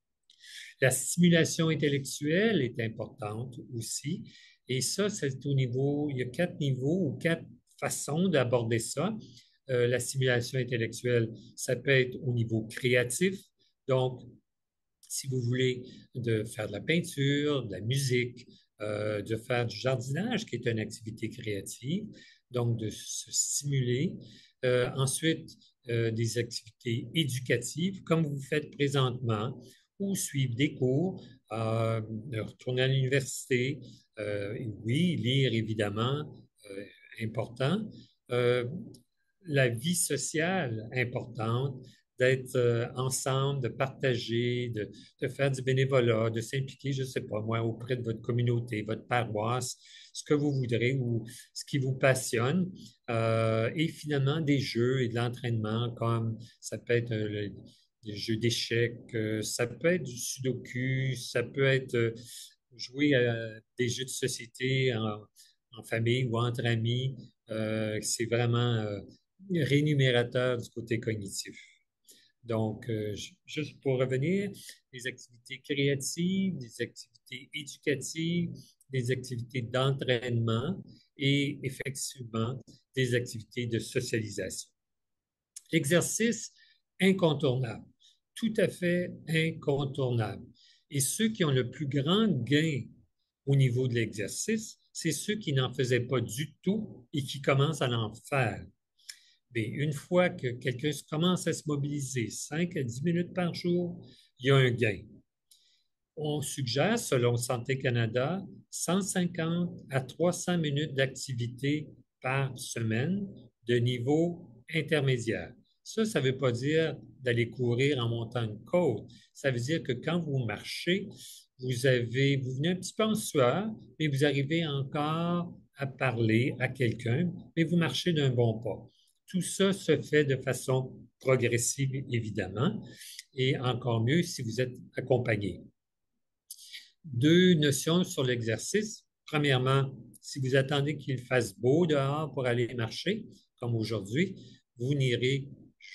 La stimulation intellectuelle est importante aussi. Et ça, c'est au niveau, il y a 4 niveaux ou 4 façons d'aborder ça. La stimulation intellectuelle, ça peut être au niveau créatif. Donc, si vous voulez de faire de la peinture, de la musique, de faire du jardinage, qui est une activité créative, donc de se stimuler. Ensuite, des activités éducatives, comme vous faites présentement, ou suivre des cours, retourner à l'université, oui, lire évidemment, important. Euh, la vie sociale importante, d'être ensemble, de partager, de faire du bénévolat, de s'impliquer, je ne sais pas moi, auprès de votre communauté, votre paroisse, ce que vous voudrez ou ce qui vous passionne. Et finalement, des jeux et de l'entraînement, comme ça peut être des jeux d'échecs, ça peut être du sudoku, ça peut être jouer à des jeux de société en famille ou entre amis. C'est vraiment rémunérateur du côté cognitif. Donc, juste pour revenir, des activités créatives, des activités éducatives, des activités d'entraînement et effectivement des activités de socialisation. L'exercice incontournable, tout à fait incontournable. Et ceux qui ont le plus grand gain au niveau de l'exercice, c'est ceux qui n'en faisaient pas du tout et qui commencent à en faire. Bien, une fois que quelqu'un commence à se mobiliser 5 à 10 minutes par jour, il y a un gain. On suggère, selon Santé Canada, 150 à 300 minutes d'activité par semaine de niveau intermédiaire. Ça ne veut pas dire d'aller courir en montant une côte. Ça veut dire que quand vous marchez, vous venez un petit peu en sueur, mais vous arrivez encore à parler à quelqu'un, mais vous marchez d'un bon pas. Tout ça se fait de façon progressive, évidemment, et encore mieux si vous êtes accompagné. Deux notions sur l'exercice. Premièrement, si vous attendez qu'il fasse beau dehors pour aller marcher, comme aujourd'hui, vous n'irez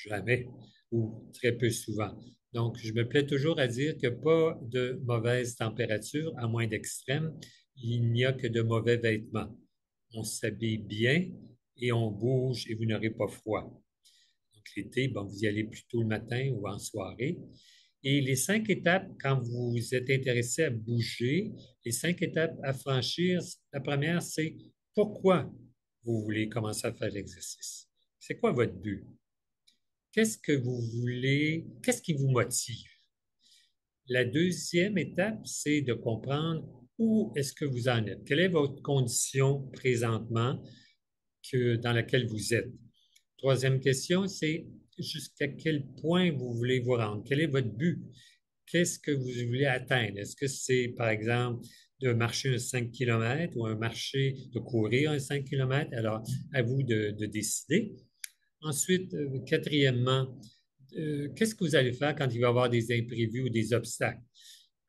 jamais ou très peu souvent. Donc, je me plais toujours à dire qu'il n'y a pas de mauvaise température, à moins d'extrême. Il n'y a que de mauvais vêtements. On s'habille bien et on bouge et vous n'aurez pas froid. Donc, l'été, bon, vous y allez plutôt le matin ou en soirée. Et les 5 étapes, quand vous êtes intéressé à bouger, les 5 étapes à franchir, la première, c'est pourquoi vous voulez commencer à faire l'exercice. C'est quoi votre but? Qu'est-ce que vous voulez? Qu'est-ce qui vous motive? La deuxième étape, c'est de comprendre où est-ce que vous en êtes. Quelle est votre condition présentement dans laquelle vous êtes? Troisième question, c'est jusqu'à quel point vous voulez vous rendre? Quel est votre but? Qu'est-ce que vous voulez atteindre? Est-ce que c'est, par exemple, de marcher un 5 km ou de courir un 5 km? Alors, à vous de décider. Ensuite, quatrièmement, qu'est-ce que vous allez faire quand il va y avoir des imprévus ou des obstacles?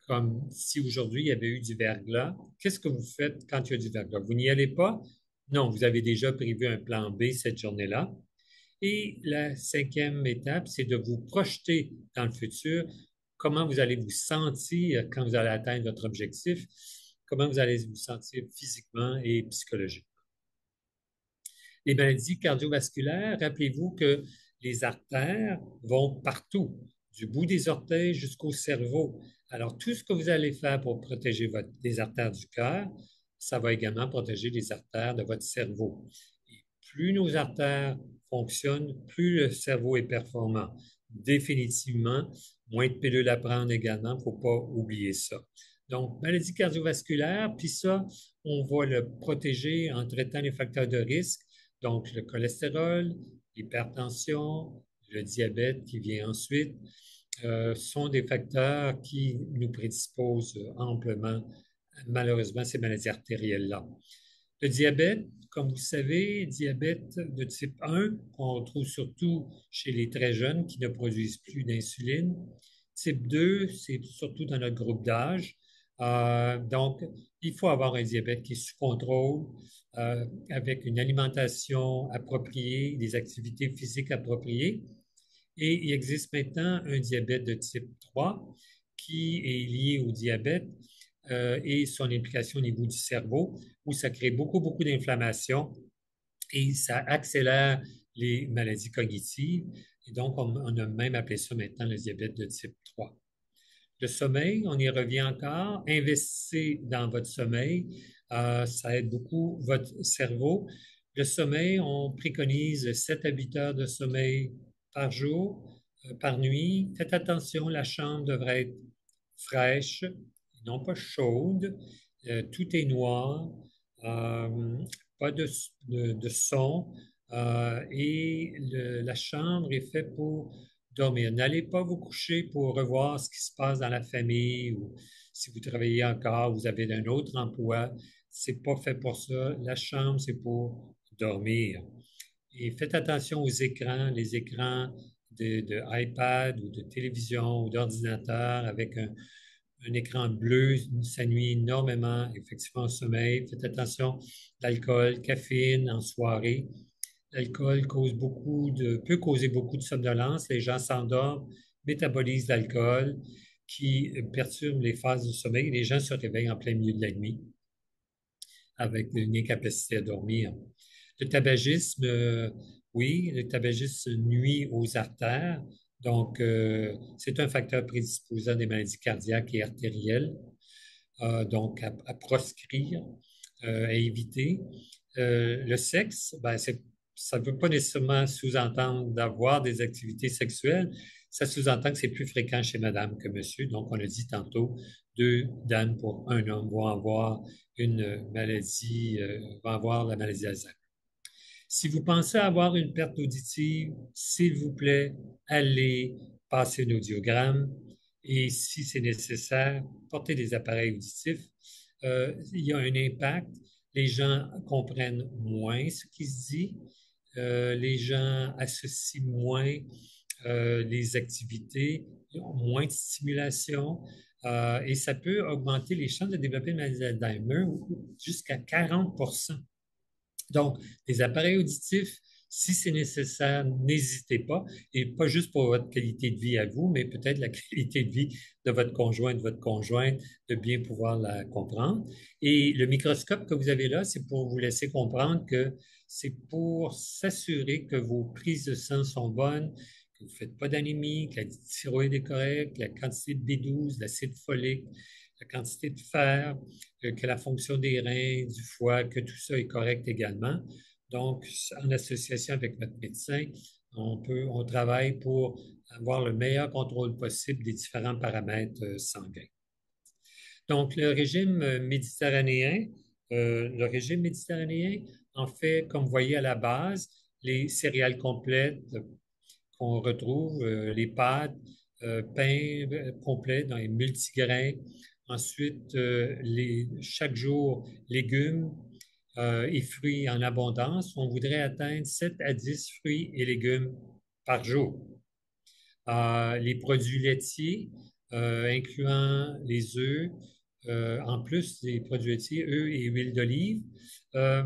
Comme si aujourd'hui il y avait eu du verglas, qu'est-ce que vous faites quand il y a du verglas? Vous n'y allez pas? Non, vous avez déjà prévu un plan B cette journée-là. Et la cinquième étape, c'est de vous projeter dans le futur. Comment vous allez vous sentir quand vous allez atteindre votre objectif? Comment vous allez vous sentir physiquement et psychologiquement? Les maladies cardiovasculaires, rappelez-vous que les artères vont partout, du bout des orteils jusqu'au cerveau. Alors, tout ce que vous allez faire pour protéger les artères du cœur, ça va également protéger les artères de votre cerveau. Et plus nos artères fonctionnent, plus le cerveau est performant. Définitivement, moins de pilules à prendre également, il ne faut pas oublier ça. Donc, maladie cardiovasculaire, puis ça, on va le protéger en traitant les facteurs de risque, donc le cholestérol, l'hypertension, le diabète qui vient ensuite, sont des facteurs qui nous prédisposent amplement, malheureusement, ces maladies artérielles-là. Le diabète, comme vous savez, diabète de type 1, qu'on retrouve surtout chez les très jeunes qui ne produisent plus d'insuline. Type 2, c'est surtout dans notre groupe d'âge. Donc, il faut avoir un diabète qui est sous contrôle, avec une alimentation appropriée, des activités physiques appropriées. Et il existe maintenant un diabète de type 3 qui est lié au diabète et son implication au niveau du cerveau, où ça crée beaucoup, beaucoup d'inflammation et ça accélère les maladies cognitives. Et donc, on a même appelé ça maintenant le diabète de type 3. Le sommeil, on y revient encore. Investissez dans votre sommeil. Ça aide beaucoup votre cerveau. Le sommeil, on préconise 7 à 8 heures de sommeil par jour, par nuit. Faites attention, la chambre devrait être fraîche, non pas chaude. Tout est noir, pas de son. La chambre est faite pour dormir. N'allez pas vous coucher pour revoir ce qui se passe dans la famille ou si vous travaillez encore, vous avez un autre emploi. C'est pas fait pour ça. La chambre, c'est pour dormir. Et faites attention aux écrans, les écrans de iPad ou de télévision ou d'ordinateur avec un écran bleu, ça nuit énormément effectivement au sommeil. Faites attention, l'alcool, caféine en soirée. L'alcool peut causer beaucoup de somnolence. Les gens s'endorment, métabolisent l'alcool qui perturbe les phases du sommeil. Les gens se réveillent en plein milieu de la nuit avec une incapacité à dormir. Le tabagisme, oui, le tabagisme nuit aux artères. Donc, c'est un facteur prédisposant des maladies cardiaques et artérielles. Donc, à proscrire, à éviter. Le sexe, ben, ça ne veut pas nécessairement sous-entendre d'avoir des activités sexuelles. Ça sous-entend que c'est plus fréquent chez madame que monsieur. Donc, on a dit tantôt, 2 dames pour un homme vont avoir vont avoir la maladie d'Alzheimer. Si vous pensez avoir une perte auditive, s'il vous plaît, allez passer un audiogramme et si c'est nécessaire, portez des appareils auditifs. Il y a un impact. Les gens comprennent moins ce qui se dit. Les gens associent moins les activités, ils ont moins de stimulation et ça peut augmenter les chances de développer une maladie d'Alzheimer jusqu'à 40. Donc, les appareils auditifs, si c'est nécessaire, n'hésitez pas, et pas juste pour votre qualité de vie à vous, mais peut-être la qualité de vie de votre conjoint, de votre conjointe, de bien pouvoir la comprendre. Et le microscope que vous avez là, c'est pour vous laisser comprendre que c'est pour s'assurer que vos prises de sang sont bonnes, que vous ne faites pas d'anémie, que la thyroïde est correcte, la quantité de B12, l'acide folique, la quantité de fer, que la fonction des reins, du foie, que tout ça est correct également. Donc, en association avec notre médecin, on travaille pour avoir le meilleur contrôle possible des différents paramètres sanguins. Donc, le régime méditerranéen, en fait, comme vous voyez à la base, les céréales complètes qu'on retrouve, les pâtes, pain complet dans les multigrains. Ensuite, chaque jour, légumes et fruits en abondance. On voudrait atteindre 7 à 10 fruits et légumes par jour. Les produits laitiers, incluant les œufs, en plus des produits laitiers, œufs et huile d'olive. Euh,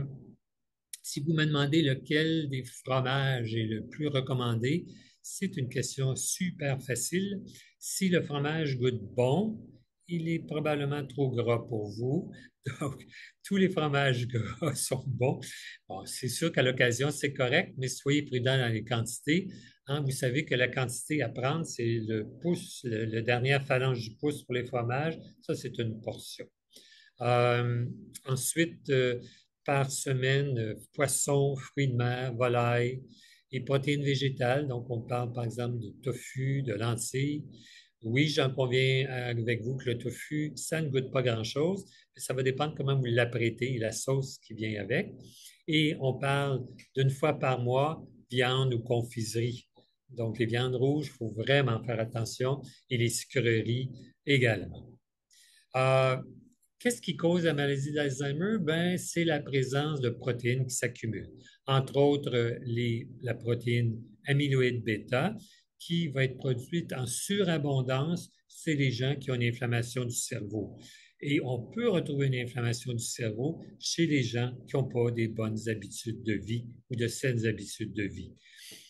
Si vous me demandez lequel des fromages est le plus recommandé, c'est une question super facile. Si le fromage goûte bon, il est probablement trop gras pour vous. Donc, tous les fromages gras sont bons. Bon, c'est sûr qu'à l'occasion, c'est correct, mais soyez prudent dans les quantités. Hein, vous savez que la quantité à prendre, c'est le pouce, la dernière phalange du pouce pour les fromages. Ça, c'est une portion. Euh, ensuite, par semaine, poissons, fruits de mer, volailles et protéines végétales. Donc, on parle par exemple de tofu, de lentilles. Oui, j'en conviens avec vous que le tofu, ça ne goûte pas grand-chose, mais ça va dépendre comment vous l'apprêtez et la sauce qui vient avec. Et on parle d'une fois par mois, viande ou confiserie. Donc, les viandes rouges, il faut vraiment faire attention et les sucreries également. Euh, Qu'est-ce qui cause la maladie d'Alzheimer? Ben, c'est la présence de protéines qui s'accumulent. Entre autres, la protéine amyloïde bêta, qui va être produite en surabondance chez les gens qui ont une inflammation du cerveau. Et on peut retrouver une inflammation du cerveau chez les gens qui n'ont pas des bonnes habitudes de vie ou de saines habitudes de vie.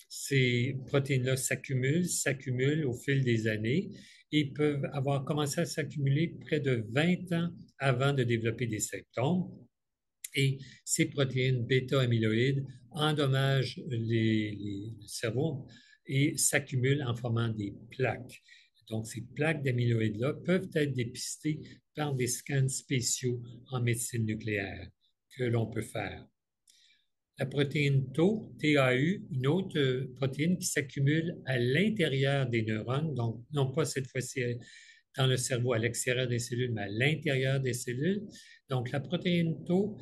Ces protéines-là s'accumulent au fil des années et peuvent avoir commencé à s'accumuler près de 20 ans avant de développer des symptômes. Et ces protéines bêta-amyloïdes endommagent le cerveau et s'accumulent en formant des plaques. Donc, ces plaques d'amyloïdes-là peuvent être dépistées par des scans spéciaux en médecine nucléaire que l'on peut faire. La protéine Tau, TAU, une autre protéine qui s'accumule à l'intérieur des neurones, donc non pas cette fois-ci dans le cerveau à l'extérieur des cellules, mais à l'intérieur des cellules. Donc la protéine Tau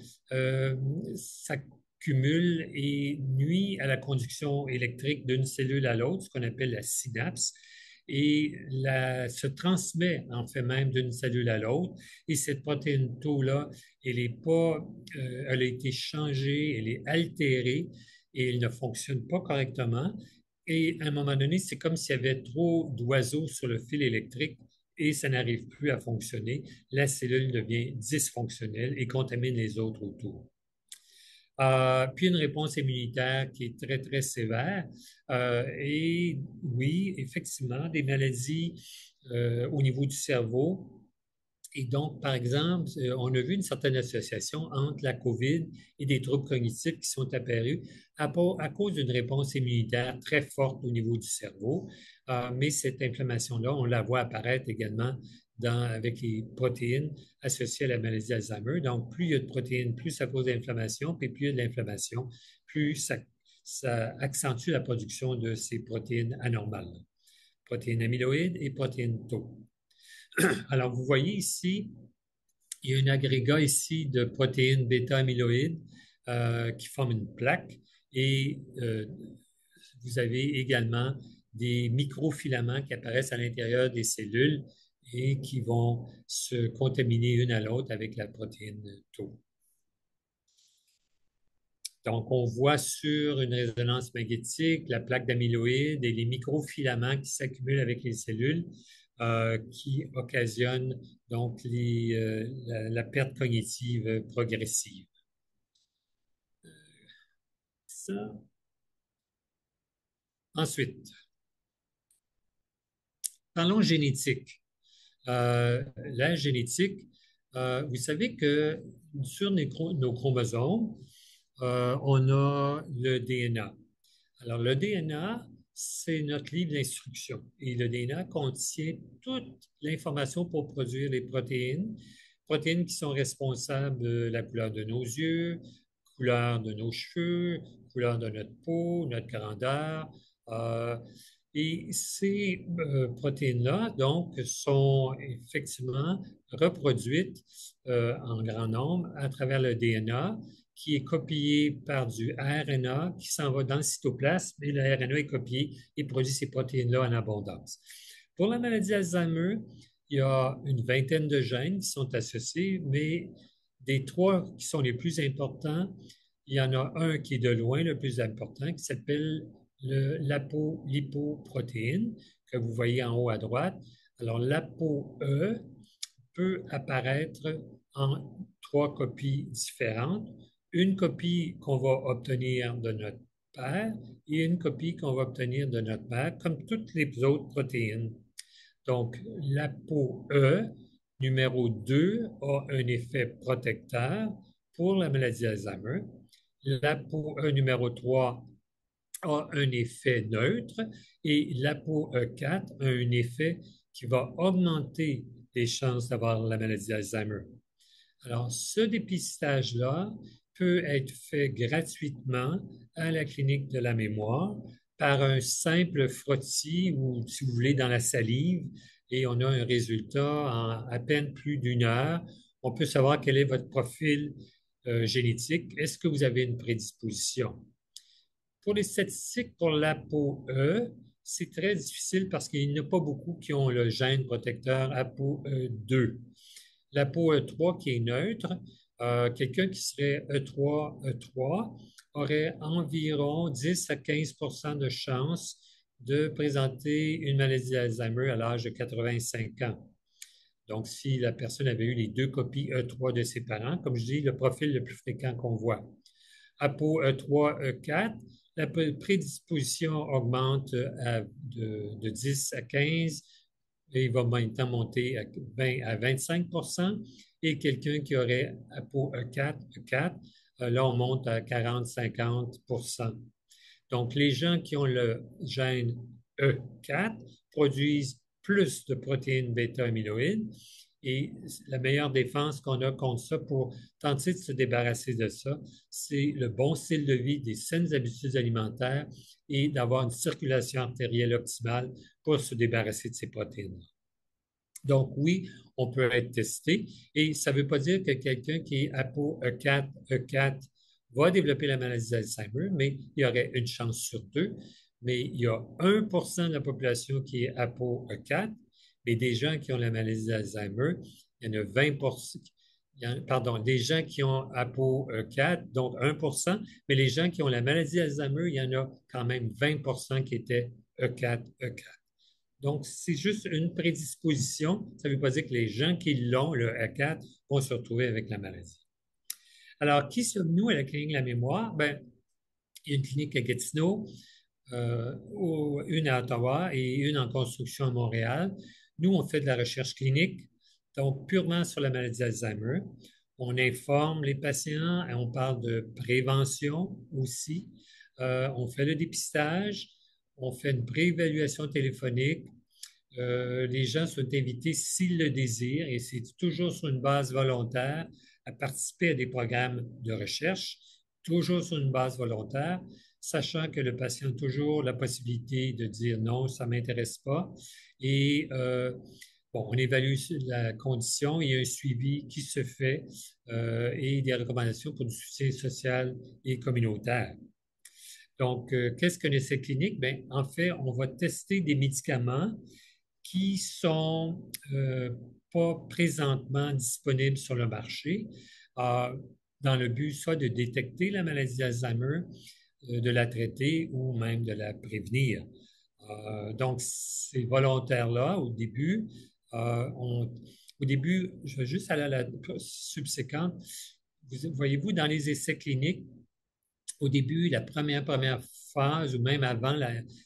s'accumule et nuit à la conduction électrique d'une cellule à l'autre, ce qu'on appelle la synapse, et se transmet en fait même d'une cellule à l'autre. Et cette protéine Tau-là, elle a été changée, elle est altérée et elle ne fonctionne pas correctement. Et à un moment donné, c'est comme s'il y avait trop d'oiseaux sur le fil électrique et ça n'arrive plus à fonctionner. La cellule devient dysfonctionnelle et contamine les autres autour. Puis une réponse immunitaire qui est très, très sévère. Et oui, effectivement, des maladies au niveau du cerveau. Et donc, par exemple, on a vu une certaine association entre la COVID et des troubles cognitifs qui sont apparus à cause d'une réponse immunitaire très forte au niveau du cerveau. Mais cette inflammation-là, on la voit apparaître également avec les protéines associées à la maladie d'Alzheimer. Donc, plus il y a de protéines, plus ça cause d'inflammation, puis plus il y a de l'inflammation, plus ça accentue la production de ces protéines anormales, protéines amyloïdes et protéines tau. Alors, vous voyez ici, il y a un agrégat ici de protéines bêta-amyloïdes qui forment une plaque et vous avez également des microfilaments qui apparaissent à l'intérieur des cellules et qui vont se contaminer une à l'autre avec la protéine tau. Donc, on voit sur une résonance magnétique la plaque d'amyloïde et les microfilaments qui s'accumulent avec les cellules qui occasionnent donc la perte cognitive progressive. Ça. Ensuite, parlons génétique. La génétique, vous savez que sur nos chromosomes, on a le DNA. Alors, le DNA, c'est notre livre d'instruction. Et le DNA contient toute l'information pour produire les protéines qui sont responsables de la couleur de nos yeux, couleur de nos cheveux, couleur de notre peau, notre grandeur. Et ces protéines-là, donc, sont effectivement reproduites en grand nombre à travers le DNA, qui est copié par du RNA qui s'en va dans le cytoplasme et le RNA est copié et produit ces protéines-là en abondance. Pour la maladie d'Alzheimer, il y a une vingtaine de gènes qui sont associés, mais des trois qui sont les plus importants, il y en a un qui est de loin le plus important, qui s'appelle l'apolipoprotéine, que vous voyez en haut à droite. Alors, l'ApoE peut apparaître en trois copies différentes. Une copie qu'on va obtenir de notre père et une copie qu'on va obtenir de notre mère, comme toutes les autres protéines. Donc, l'ApoE numéro 2 a un effet protecteur pour la maladie d'Alzheimer. L'ApoE numéro 3 a un effet neutre et l'ApoE4 a un effet qui va augmenter les chances d'avoir la maladie d'Alzheimer. Alors, ce dépistage-là peut être fait gratuitement à la clinique de la mémoire par un simple frottis ou, si vous voulez, dans la salive, et on a un résultat en à peine plus d'une heure. On peut savoir quel est votre profil génétique. Est-ce que vous avez une prédisposition? Pour les statistiques pour l'ApoE, c'est très difficile parce qu'il n'y en a pas beaucoup qui ont le gène protecteur ApoE2. L'ApoE3 qui est neutre, quelqu'un qui serait E3 aurait environ 10 à 15 de chances de présenter une maladie d'Alzheimer à l'âge de 85 ans. Donc, si la personne avait eu les deux copies E3 de ses parents, comme je dis, le profil le plus fréquent qu'on voit. ApoE3, E4, la prédisposition augmente de 10 à 15 et il va maintenant monter à 20 à 25 et quelqu'un qui aurait ApoE4, E4, là, on monte à 40-50 Donc, les gens qui ont le gène E4 produisent plus de protéines bêta-amyloïdes et la meilleure défense qu'on a contre ça pour tenter de se débarrasser de ça, c'est le bon style de vie, des saines habitudes alimentaires et d'avoir une circulation artérielle optimale pour se débarrasser de ces protéines. Donc oui, on peut être testé et ça ne veut pas dire que quelqu'un qui est ApoE4, E4 va développer la maladie d'Alzheimer, mais il y aurait une chance sur deux. Mais il y a 1 de la population qui est ApoE4, mais des gens qui ont la maladie d'Alzheimer, il y en a 20 pardon, des gens qui ont ApoE4, donc 1 mais les gens qui ont la maladie d'Alzheimer, il y en a quand même 20 qui étaient E4, E4. Donc, c'est juste une prédisposition. Ça ne veut pas dire que les gens qui l'ont, le E4, vont se retrouver avec la maladie. Alors, qui sommes-nous à la clinique de la mémoire? Bien, il y a une clinique à Gatineau, une à Ottawa et une en construction à Montréal. Nous, on fait de la recherche clinique, donc purement sur la maladie d'Alzheimer. On informe les patients et on parle de prévention aussi. On fait le dépistage, on fait une préévaluation téléphonique. Les gens sont invités, s'ils le désirent, et c'est toujours sur une base volontaire, à participer à des programmes de recherche, toujours sur une base volontaire, sachant que le patient a toujours la possibilité de dire non, ça ne m'intéresse pas. Et bon, on évalue la condition, il y a un suivi qui se fait et des recommandations pour du soutien social et communautaire. Donc, qu'est-ce qu'un essai clinique? Bien, en fait, on va tester des médicaments qui ne sont pas présentement disponibles sur le marché. dans le but soit de détecter la maladie d'Alzheimer, de la traiter ou même de la prévenir. Donc, ces volontaires-là, au début, au début, je vais juste aller à la subséquente. Voyez-vous, dans les essais cliniques, au début, la première phase, ou même avant,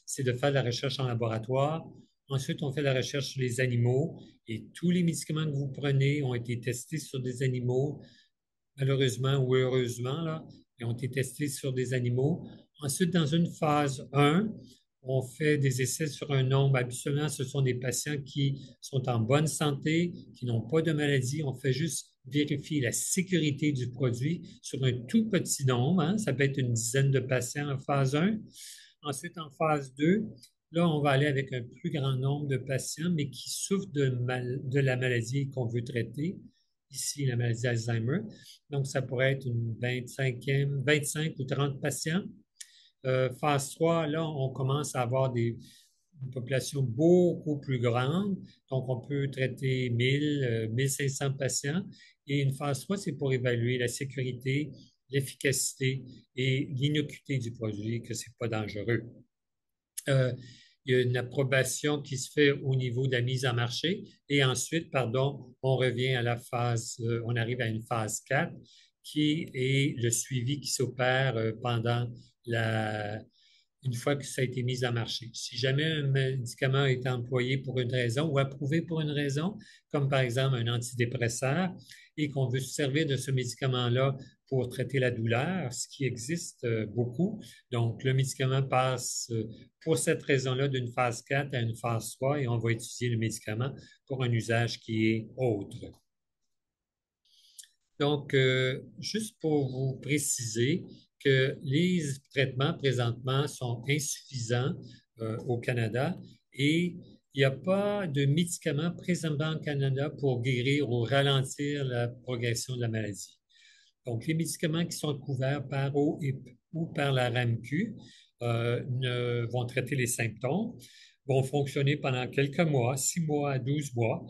c'est de faire de la recherche en laboratoire. Ensuite, on fait la recherche sur les animaux et tous les médicaments que vous prenez ont été testés sur des animaux, malheureusement ou heureusement, là, ils ont été testés sur des animaux. Ensuite, dans une phase 1, on fait des essais sur un nombre. Habituellement, ce sont des patients qui sont en bonne santé, qui n'ont pas de maladie. On fait juste vérifier la sécurité du produit sur un tout petit nombre, hein. Ça peut être une dizaine de patients en phase 1. Ensuite, en phase 2, là, on va aller avec un plus grand nombre de patients, mais qui souffrent de la maladie qu'on veut traiter, ici la maladie d'Alzheimer. Donc, ça pourrait être une 25 ou 30 patients. Phase 3, là, on commence à avoir une population beaucoup plus grande. Donc, on peut traiter 1000, 1500 patients. Et une phase 3, c'est pour évaluer la sécurité, l'efficacité et l'innocuité du produit, que ce n'est pas dangereux. Euh, il y a une approbation qui se fait au niveau de la mise en marché et ensuite, pardon, on revient à la phase, on arrive à une phase 4 qui est le suivi qui s'opère pendant une fois que ça a été mis en marché. Si jamais un médicament est employé pour une raison ou approuvé pour une raison, comme par exemple un antidépresseur, et qu'on veut se servir de ce médicament-là pour traiter la douleur, ce qui existe beaucoup. Donc, le médicament passe pour cette raison-là d'une phase 4 à une phase 3 et on va utiliser le médicament pour un usage qui est autre. Donc, juste pour vous préciser que les traitements présentement sont insuffisants au Canada et il n'y a pas de médicaments présentement au Canada pour guérir ou ralentir la progression de la maladie. Donc, les médicaments qui sont couverts par OIP ou par la RAMQ vont traiter les symptômes, vont fonctionner pendant quelques mois, 6 mois à 12 mois,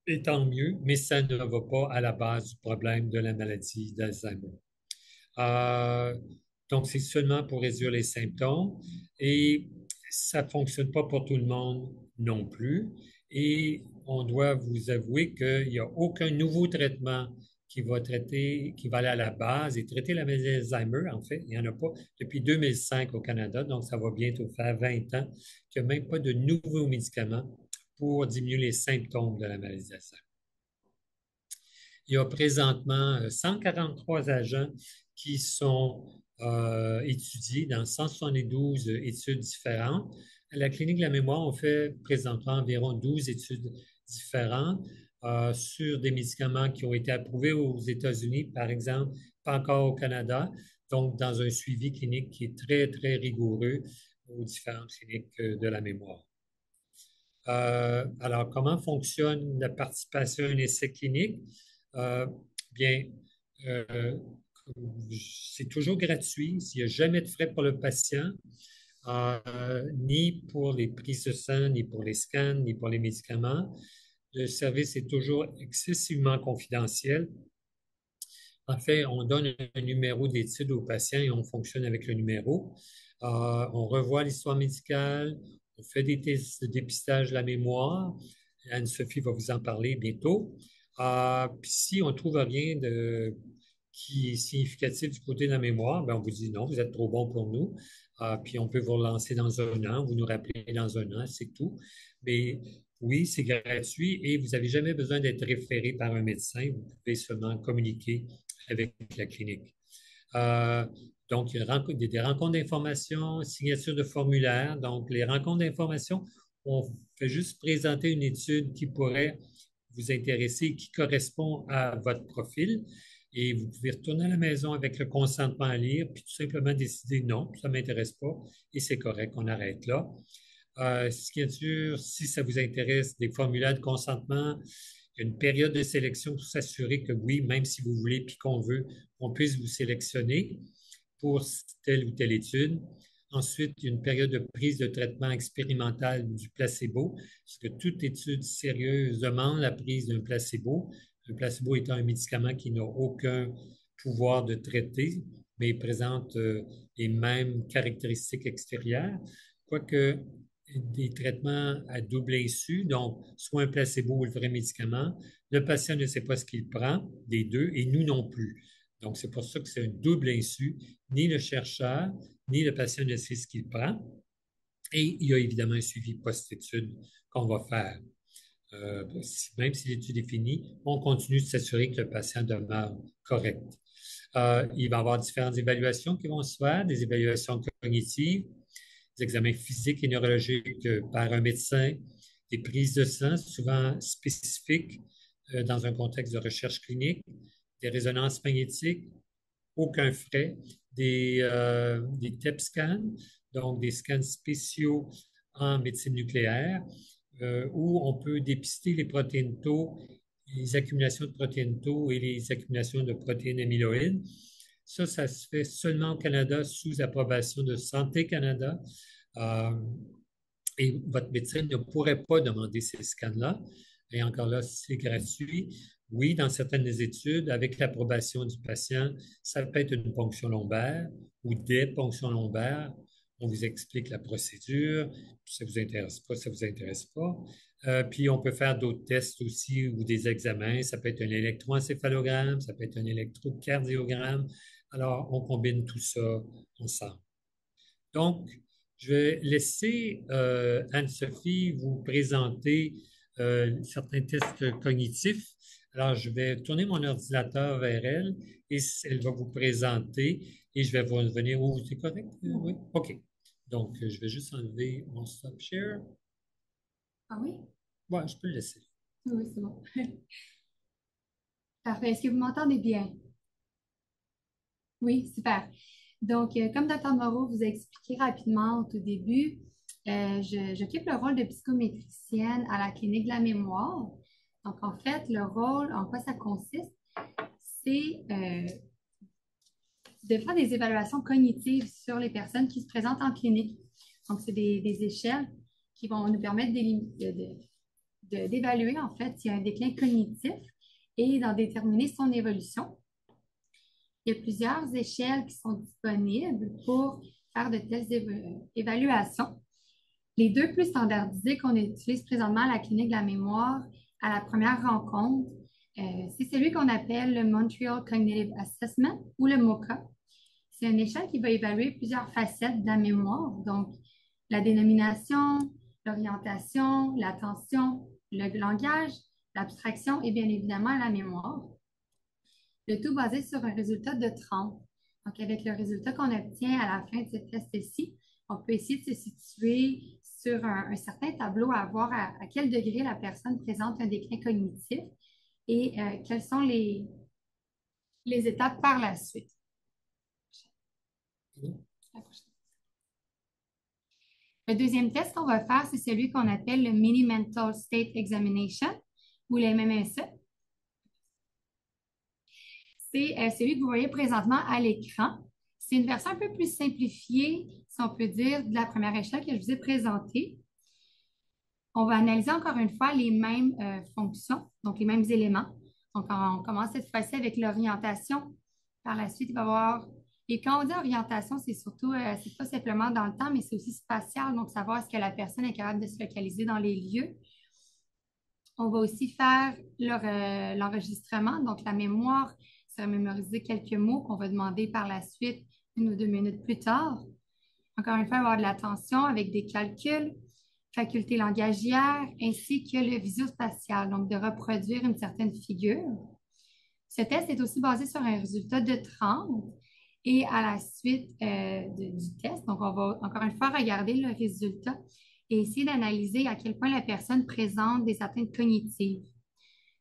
et tant mieux, mais ça ne va pas à la base du problème de la maladie d'Alzheimer. Euh, donc, c'est seulement pour réduire les symptômes et ça ne fonctionne pas pour tout le monde non plus. Et on doit vous avouer qu'il n'y a aucun nouveau traitement qui va traiter, qui va aller à la base et traiter la maladie d'Alzheimer. En fait, il n'y en a pas depuis 2005 au Canada, donc ça va bientôt faire 20 ans qu'il n'y a même pas de nouveaux médicaments pour diminuer les symptômes de la maladie d'Alzheimer. Il y a présentement 143 agents qui sont étudiés dans 172 études différentes. À la Clinique de la mémoire, on fait présentement environ 12 études différentes sur des médicaments qui ont été approuvés aux États-Unis, par exemple, pas encore au Canada, donc dans un suivi clinique qui est très, très rigoureux aux différentes cliniques de la mémoire. Alors, comment fonctionne la participation à un essai clinique? Euh, bien, euh, c'est toujours gratuit. Il n'y a jamais de frais pour le patient, ni pour les prises de sang, ni pour les scans, ni pour les médicaments. Le service est toujours excessivement confidentiel. En fait, on donne un numéro d'étude au patient et on fonctionne avec le numéro. On revoit l'histoire médicale, on fait des tests de dépistage de la mémoire. Anne-Sophie va vous en parler bientôt. Puis si on ne trouve rien qui est significatif du côté de la mémoire, ben on vous dit non, vous êtes trop bon pour nous. Puis on peut vous relancer dans un an, vous nous rappelez dans un an, c'est tout. Mais oui, c'est gratuit et vous n'avez jamais besoin d'être référé par un médecin. Vous pouvez seulement communiquer avec la clinique. Euh, donc, il y a des rencontres d'information, signature de formulaire. Donc, les rencontres d'information, on fait juste présenter une étude qui pourrait vous intéresser, qui correspond à votre profil. Et vous pouvez retourner à la maison avec le consentement à lire, puis tout simplement décider non, ça ne m'intéresse pas, et c'est correct, on arrête là. Signature, si ça vous intéresse, des formulaires de consentement, il y a une période de sélection pour s'assurer que oui, même si vous voulez puis qu'on veut, on puisse vous sélectionner pour telle ou telle étude. Ensuite, il y a une période de prise de traitement expérimental du placebo, parce que toute étude sérieuse demande la prise d'un placebo. Le placebo étant un médicament qui n'a aucun pouvoir de traiter, mais ils présentent les mêmes caractéristiques extérieures, quoique des traitements à double insu, donc soit un placebo ou le vrai médicament, le patient ne sait pas ce qu'il prend des deux et nous non plus. Donc, c'est pour ça que c'est un double insu. Ni le chercheur, ni le patient ne sait ce qu'il prend. Et il y a évidemment un suivi post-étude qu'on va faire. Même si l'étude est finie, on continue de s'assurer que le patient demeure correct. Il va y avoir différentes évaluations qui vont se faire, des évaluations cognitives, des examens physiques et neurologiques par un médecin, des prises de sang, souvent spécifiques dans un contexte de recherche clinique, des résonances magnétiques, aucun frais, des TEP scans, donc des scans spéciaux en médecine nucléaire, où on peut dépister les protéines tau, les accumulations de protéines tau et les accumulations de protéines amyloïdes. Ça se fait seulement au Canada sous approbation de Santé Canada. Euh, et votre médecin ne pourrait pas demander ces scans-là. Et encore là, c'est gratuit. Oui, dans certaines études, avec l'approbation du patient, ça peut être une ponction lombaire ou des ponctions lombaires. On vous explique la procédure. Ça ne vous intéresse pas, ça ne vous intéresse pas. Puis, on peut faire d'autres tests aussi ou des examens. Ça peut être un électroencéphalogramme, ça peut être un électrocardiogramme. Alors, on combine tout ça ensemble. Donc, je vais laisser Anne-Sophie vous présenter certains tests cognitifs. Alors, je vais tourner mon ordinateur vers elle et elle va vous présenter et je vais vous revenir. Oh, c'est correct? Oui? OK. Donc, je vais juste enlever mon stop share. Ah oui? Ouais, je peux le laisser. Oui, c'est bon. Parfait. Est-ce que vous m'entendez bien? Oui, super. Donc, comme Dr. Moreau vous a expliqué rapidement au tout début, j'occupe le rôle de psychométricienne à la clinique de la mémoire. Donc, en fait, le rôle, en quoi ça consiste, c'est de faire des évaluations cognitives sur les personnes qui se présentent en clinique. Donc, c'est des échelles qui vont nous permettre d'évaluer, en fait, s'il y a un déclin cognitif et d'en déterminer son évolution. Il y a plusieurs échelles qui sont disponibles pour faire de telles évaluations. Les deux plus standardisés qu'on utilise présentement à la clinique de la mémoire à la première rencontre, c'est celui qu'on appelle le Montreal Cognitive Assessment ou le MoCA. C'est une échelle qui va évaluer plusieurs facettes de la mémoire, donc la dénomination, l'orientation, l'attention, le langage, l'abstraction et bien évidemment la mémoire. Le tout basé sur un résultat de 30. Donc, avec le résultat qu'on obtient à la fin de ce test-ci, on peut essayer de se situer sur un certain tableau à voir à quel degré la personne présente un déclin cognitif et quelles sont les étapes par la suite. Le deuxième test qu'on va faire, c'est celui qu'on appelle le Mini Mental State Examination ou le MMSE. C'est celui que vous voyez présentement à l'écran. C'est une version un peu plus simplifiée, si on peut dire, de la première échelle que je vous ai présentée. On va analyser encore une fois les mêmes fonctions, donc les mêmes éléments. Donc, on commence cette fois-ci avec l'orientation. Par la suite, il va y avoir... Et quand on dit orientation, c'est surtout, c'est pas simplement dans le temps, mais c'est aussi spatial, donc savoir est-ce que la personne est capable de se localiser dans les lieux. On va aussi faire l'enregistrement, donc la mémoire, ça va mémoriser quelques mots qu'on va demander par la suite 1 ou 2 minutes plus tard. Encore une fois, il va y avoir de l'attention avec des calculs, faculté langagière, ainsi que le visio-spatial, donc de reproduire une certaine figure. Ce test est aussi basé sur un résultat de 30 et à la suite du test, donc on va encore une fois regarder le résultat et essayer d'analyser à quel point la personne présente des atteintes cognitives.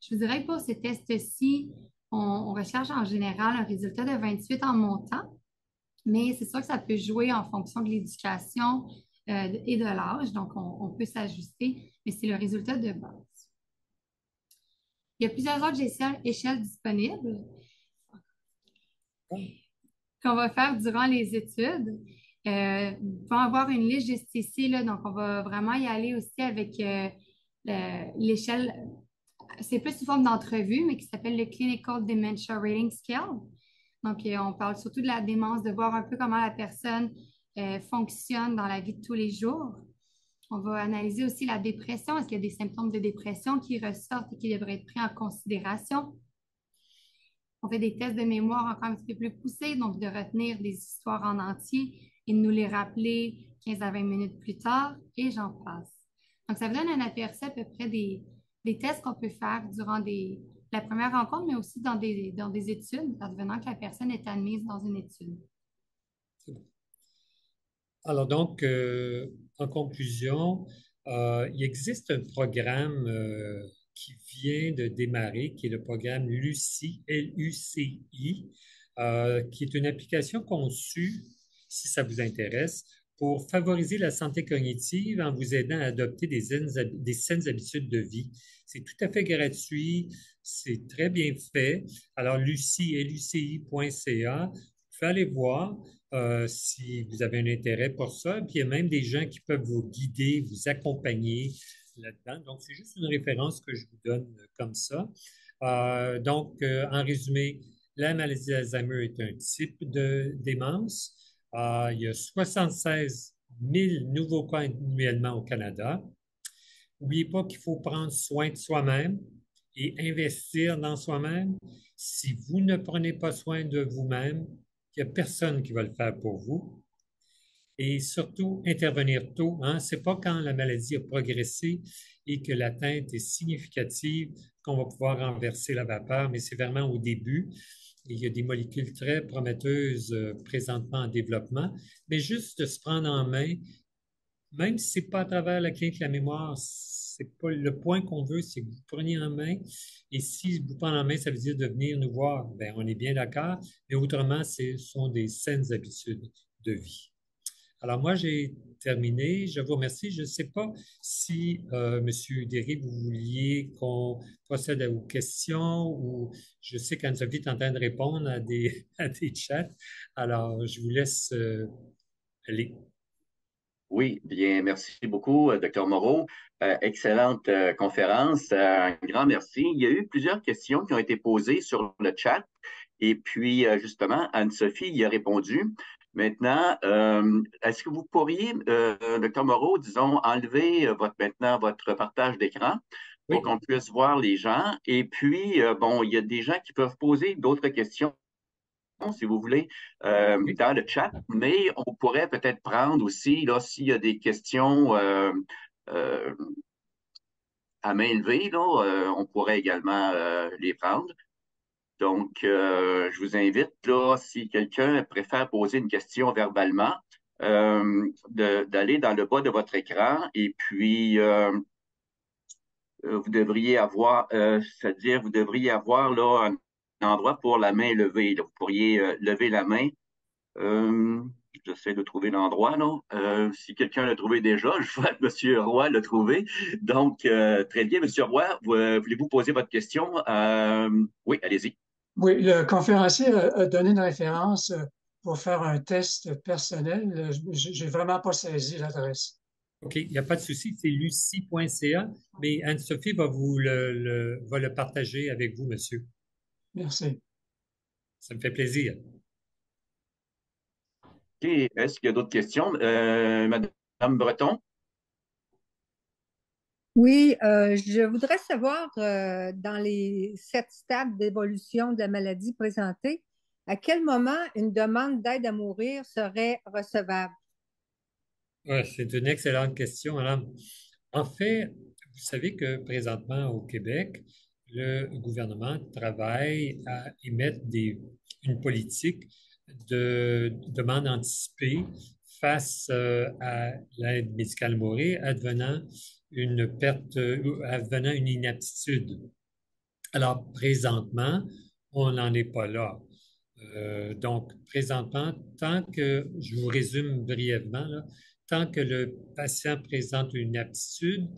Je vous dirais que pour ce test-ci, on recherche en général un résultat de 28 en montant, mais c'est sûr que ça peut jouer en fonction de l'éducation et de l'âge, donc on peut s'ajuster, mais c'est le résultat de base. Il y a plusieurs autres échelles disponibles qu'on va faire durant les études. On va avoir une liste juste ici, là, donc on va vraiment y aller aussi avec l'échelle, c'est plus sous forme d'entrevue, mais qui s'appelle le Clinical Dementia Rating Scale. Donc, on parle surtout de la démence, de voir un peu comment la personne fonctionne dans la vie de tous les jours. On va analyser aussi la dépression. Est-ce qu'il y a des symptômes de dépression qui ressortent et qui devraient être pris en considération? On fait des tests de mémoire encore un petit peu plus poussés, donc de retenir des histoires en entier et de nous les rappeler 15 à 20 minutes plus tard, et j'en passe. Donc, ça vous donne un aperçu à peu près des tests qu'on peut faire durant la première rencontre, mais aussi dans des études, advenant que la personne est admise dans une étude. Alors donc, en conclusion, il existe un programme qui vient de démarrer, qui est le programme LUCI, L-U-C-I, qui est une application conçue, si ça vous intéresse, pour favoriser la santé cognitive en vous aidant à adopter des saines habitudes de vie. C'est tout à fait gratuit, c'est très bien fait. Alors, luci, luci.ca, vous pouvez aller voir si vous avez un intérêt pour ça. Puis il y a même des gens qui peuvent vous guider, vous accompagner là-dedans. Donc, c'est juste une référence que je vous donne comme ça. En résumé, la maladie d'Alzheimer est un type de démence. Il y a 76 000 nouveaux cas annuellement au Canada. N'oubliez pas qu'il faut prendre soin de soi-même et investir dans soi-même. Si vous ne prenez pas soin de vous-même, il n'y a personne qui va le faire pour vous. Et surtout, intervenir tôt. Hein? Ce n'est pas quand la maladie a progressé et que l'atteinte est significative qu'on va pouvoir renverser la vapeur, mais c'est vraiment au début. Et il y a des molécules très prometteuses présentement en développement. Mais juste de se prendre en main, même si ce n'est pas à travers la clinique de la mémoire, c'est pas le point qu'on veut, c'est que vous preniez en main. Et si vous prenez en main, ça veut dire de venir nous voir. Bien, on est bien d'accord. Mais autrement, ce sont des saines habitudes de vie. Alors, moi, j'ai terminé. Je vous remercie. Je ne sais pas si, M. Derry, vous vouliez qu'on procède aux questions ou je sais qu'Anne-Sophie est en train de répondre à à des chats. Alors, je vous laisse aller. Oui, bien, merci beaucoup, Dr. Moreau. Excellente conférence. Un grand merci. Il y a eu plusieurs questions qui ont été posées sur le chat. Et puis, justement, Anne-Sophie y a répondu. Maintenant, est-ce que vous pourriez, Dr. Moreau, disons, enlever maintenant votre partage d'écran pour Oui. qu'on puisse voir les gens? Et puis, bon, il y a des gens qui peuvent poser d'autres questions si vous voulez, Oui. dans le chat, mais on pourrait peut-être prendre aussi, là, s'il y a des questions euh, à main levée, là, on pourrait également les prendre. Donc, je vous invite, là, si quelqu'un préfère poser une question verbalement, d'aller dans le bas de votre écran et puis vous devriez avoir, c'est-à-dire vous devriez avoir là un endroit pour la main levée. Là. Vous pourriez lever la main. J'essaie de trouver l'endroit, là. Si quelqu'un l'a trouvé déjà, je vois que M. Roy l'a trouvé. Donc, très bien, M. Roy, voulez-vous poser votre question? Oui, allez-y. Oui, le conférencier a donné une référence pour faire un test personnel. J'ai vraiment pas saisi l'adresse. OK, il n'y a pas de souci, c'est lucie.ca, mais Anne-Sophie va va le partager avec vous, monsieur. Merci. Ça me fait plaisir. OK, est-ce qu'il y a d'autres questions? Madame Breton? Oui, je voudrais savoir, dans les 7 stades d'évolution de la maladie présentée, à quel moment une demande d'aide à mourir serait recevable? Ouais, c'est une excellente question, madame. En fait, vous savez que présentement au Québec, le gouvernement travaille à émettre une politique de demande anticipée face à l'aide médicale à mourir advenant une perte, advenant une inaptitude. Alors, présentement, on n'en est pas là. Donc, présentement, je vous résume brièvement, là, tant que le patient présente une aptitude,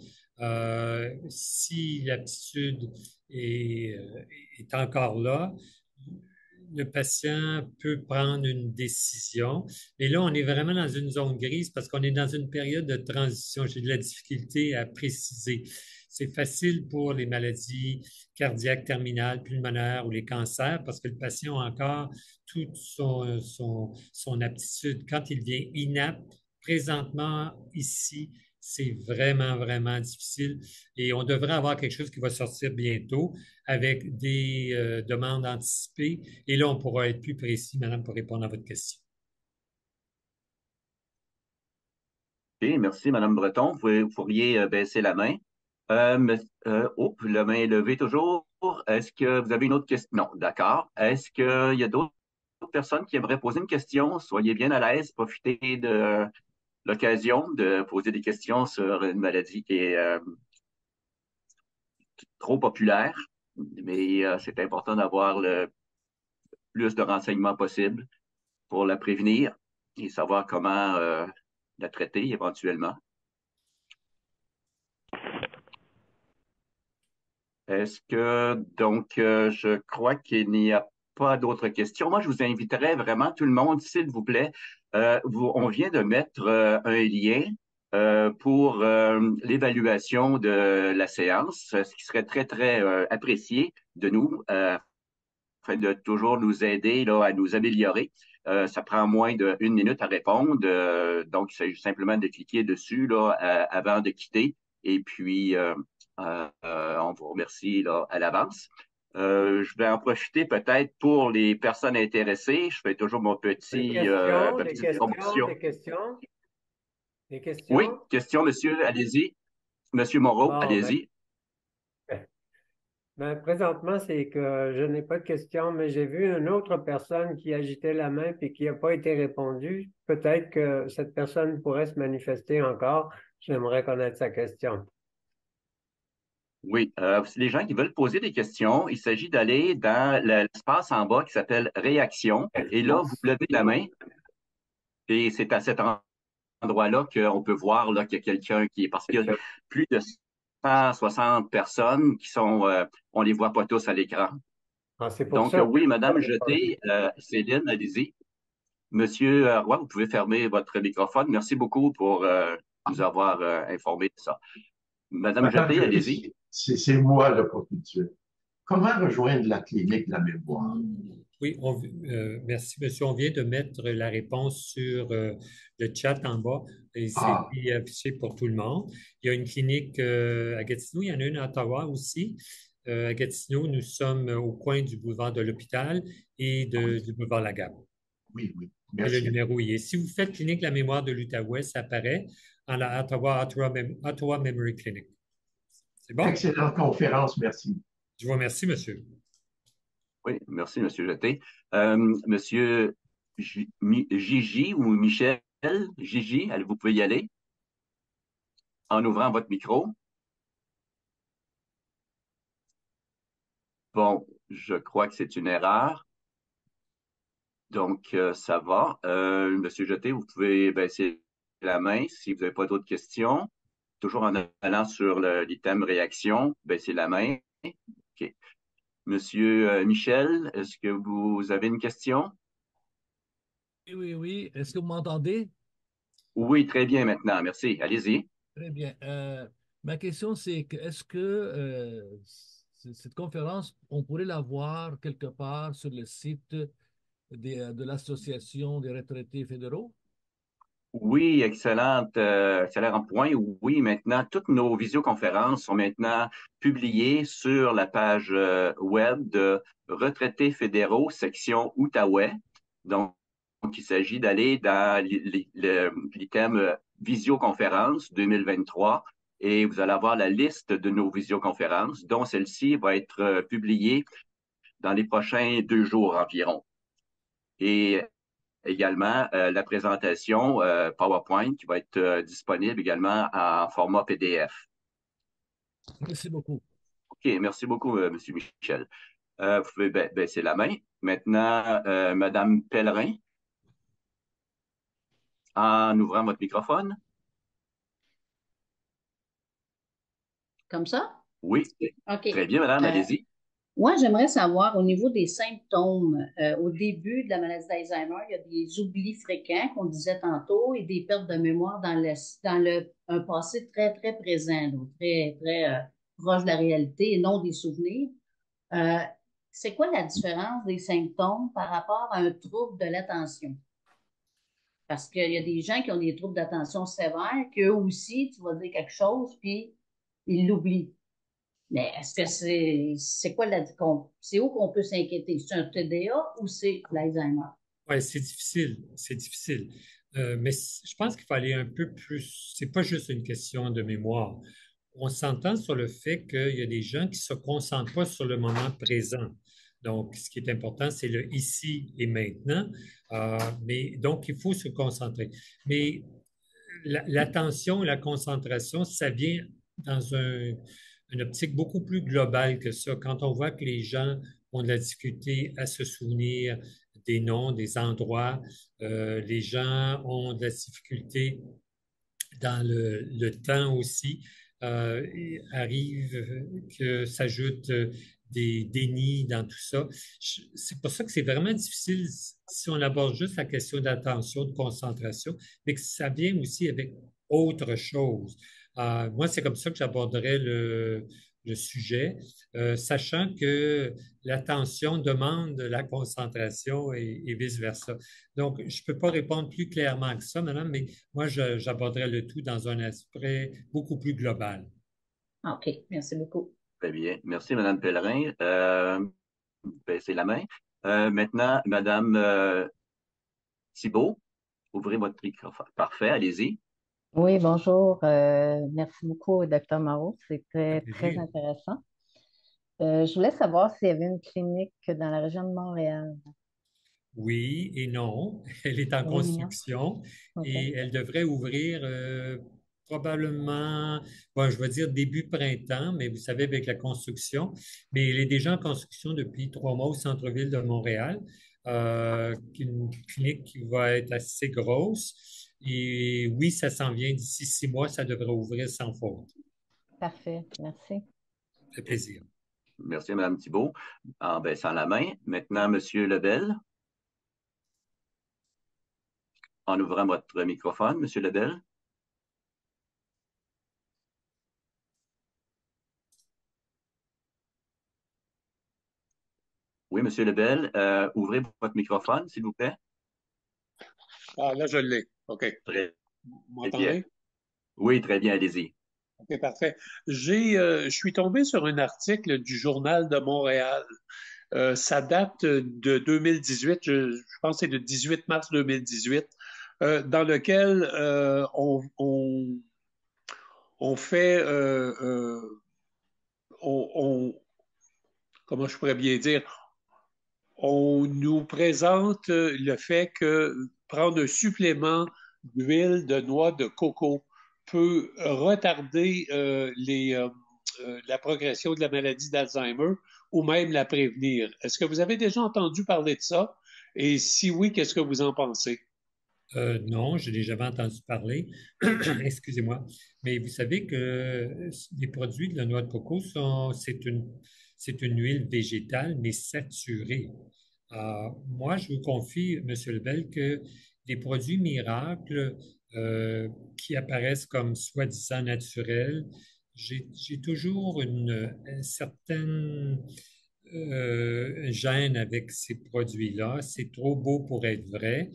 si l'aptitude est encore là, le patient peut prendre une décision. Et là, on est vraiment dans une zone grise parce qu'on est dans une période de transition. J'ai de la difficulté à préciser. C'est facile pour les maladies cardiaques terminales, pulmonaires ou les cancers parce que le patient a encore toute son aptitude. Quand il devient inapte, présentement, ici, c'est vraiment, vraiment difficile et on devrait avoir quelque chose qui va sortir bientôt avec des demandes anticipées. Et là, on pourra être plus précis, madame, pour répondre à votre question. OK, merci, Madame Breton. Vous pourriez baisser la main. La main est levée toujours. Est-ce que vous avez une autre question? Non, d'accord. Est-ce qu'il y a d'autres personnes qui aimeraient poser une question? Soyez bien à l'aise, profitez de l'occasion de poser des questions sur une maladie qui est trop populaire, mais c'est important d'avoir le plus de renseignements possible pour la prévenir et savoir comment la traiter éventuellement. Est-ce que, donc, je crois qu'il n'y a pas d'autres questions. Moi, je vous inviterais vraiment tout le monde, s'il vous plaît. On vient de mettre un lien pour l'évaluation de la séance, ce qui serait très, très apprécié de nous, afin de toujours nous aider là, à nous améliorer. Ça prend moins d'une minute à répondre, donc il s'agit simplement de cliquer dessus là, avant de quitter. Et puis, on vous remercie là, à l'avance. Je vais en profiter peut-être pour les personnes intéressées. Je fais toujours ma petite promotion. Des Oui, questions? question, monsieur, allez-y. Monsieur Moreau, Bon, allez-y. Présentement, c'est que je n'ai pas de questions, mais j'ai vu une autre personne qui agitait la main et qui n'a pas été répondue. Peut-être que cette personne pourrait se manifester encore. J'aimerais connaître sa question. Oui, les gens qui veulent poser des questions, il s'agit d'aller dans l'espace en bas qui s'appelle Réaction. Et là, vous levez la main et c'est à cet endroit-là qu'on peut voir là, qu'il y a quelqu'un qui est... Parce qu'il y a plus de 160 personnes qui sont... on les voit pas tous à l'écran. Ah, c'est pour Donc, ça. oui, Madame Jeté, Céline, allez-y. Monsieur Roy, vous pouvez fermer votre microphone. Merci beaucoup pour nous avoir informé de ça. Madame Madame Jeté, Jeté, allez-y. c'est moi le propriétaire. Comment rejoindre la clinique de la mémoire? Oui, merci, monsieur. On vient de mettre la réponse sur le chat en bas et c'est affiché pour tout le monde. Il y a une clinique à Gatineau, il y en a une à Ottawa aussi. À Gatineau, nous sommes au coin du boulevard de l'Hôpital et du boulevard Lagab. Oui, oui. Et le Merci. numéro y est. Si vous faites Clinique La Mémoire de l'Outaouais, ça apparaît en la Ottawa Memory Clinic. C'est bon? Excellente conférence, merci. Je vous remercie, monsieur. Oui, merci, Monsieur Jeté. Monsieur Gigi ou Michel, Gigi, vous pouvez y aller en ouvrant votre micro. Bon, je crois que c'est une erreur. Donc, ça va. Monsieur Jeté, vous pouvez baisser la main si vous n'avez pas d'autres questions. Toujours en allant sur l'item réaction, baissez la main. OK. Monsieur Michel, est-ce que vous avez une question? Oui, oui, oui. Est-ce que vous m'entendez? Oui, très bien maintenant. Merci. Allez-y. Très bien. Ma question, c'est que est-ce que cette conférence, on pourrait la voir quelque part sur le site de l'Association des retraités fédéraux? Oui, excellent point. Oui, maintenant, toutes nos visioconférences sont maintenant publiées sur la page web de Retraités fédéraux, section Outaouais. Donc, il s'agit d'aller dans l'item visioconférence 2023 et vous allez avoir la liste de nos visioconférences, dont celle-ci va être publiée dans les prochains 2 jours environ. Et également la présentation PowerPoint qui va être disponible également en format PDF. Merci beaucoup. OK, merci beaucoup, M. Michel. Vous pouvez baisser la main. Maintenant, Mme Pellerin, en ouvrant votre microphone. Comme ça? Oui, OK. très bien, madame, allez-y. Moi, j'aimerais savoir au niveau des symptômes, au début de la maladie d'Alzheimer, il y a des oublis fréquents qu'on disait tantôt et des pertes de mémoire dans un passé très, très présent, donc très, très proche de la réalité et non des souvenirs. Euh, c'est quoi la différence des symptômes par rapport à un trouble de l'attention? Parce qu'il y a des gens qui ont des troubles d'attention sévères, qu'eux aussi, tu vas dire quelque chose, puis ils l'oublient. Mais est-ce que c'est quoi c'est où qu'on peut s'inquiéter? C'est un TDA ou c'est l'Alzheimer? Oui, c'est difficile, c'est difficile. Mais je pense qu'il faut aller un peu plus. C'est pas juste une question de mémoire. On s'entend sur le fait qu'il y a des gens qui se concentrent pas sur le moment présent. Donc, ce qui est important, c'est le ici et maintenant. Mais donc, il faut se concentrer. Mais l'attention et la concentration, ça vient dans une optique beaucoup plus globale que ça. Quand on voit que les gens ont de la difficulté à se souvenir des noms, des endroits, les gens ont de la difficulté dans le temps aussi. Il arrive que s'ajoutent des dénis dans tout ça. C'est pour ça que c'est vraiment difficile si on aborde juste la question d'attention, de concentration, mais que ça vient aussi avec autre chose. Moi, c'est comme ça que j'aborderais le sujet, sachant que l'attention demande de la concentration et vice-versa. Donc, je ne peux pas répondre plus clairement que ça, madame, mais moi, j'aborderais le tout dans un aspect beaucoup plus global. OK, merci beaucoup. Très bien. Merci, Mme Pellerin. Baissez la main. Maintenant, Mme Thibault, ouvrez votre microphone. Parfait, allez-y. Oui, bonjour. Merci beaucoup, Dr. Marot. C'était très Plaisir. intéressant. Je voulais savoir s'il y avait une clinique dans la région de Montréal. Oui et non. Elle est en Oui, non. construction OK. et elle devrait ouvrir probablement, bon, je vais dire début printemps, mais vous savez, avec la construction. Mais elle est déjà en construction depuis 3 mois au centre-ville de Montréal. Une clinique qui va être assez grosse. Et oui, ça s'en vient d'ici 6 mois, ça devrait ouvrir sans faute. Parfait. Merci. Ça fait plaisir. Merci, Mme Thibault. En baissant la main. Maintenant, M. Lebel, en ouvrant votre microphone, M. Lebel. Oui, M. Lebel, ouvrez votre microphone, s'il vous plaît. Ah, là, je l'ai. OK. Très Vous bien. m'entendez? Oui, très bien, allez-y. OK, parfait. Je suis tombé sur un article du Journal de Montréal. Ça date de 2018, je pense que c'est le 18 mars 2018, dans lequel on fait, on- comment je pourrais bien dire, on nous présente le fait que prendre un supplément d'huile de noix de coco peut retarder la progression de la maladie d'Alzheimer ou même la prévenir. Est-ce que vous avez déjà entendu parler de ça? Et si oui, qu'est-ce que vous en pensez? Non, je n'ai jamais entendu parler. Excusez-moi. Mais vous savez que les produits de la noix de coco c'est une huile végétale, mais saturée. Moi, je vous confie, M. Lebel, que les produits miracles qui apparaissent comme soi-disant naturels, j'ai toujours une certaine gêne avec ces produits-là. C'est trop beau pour être vrai,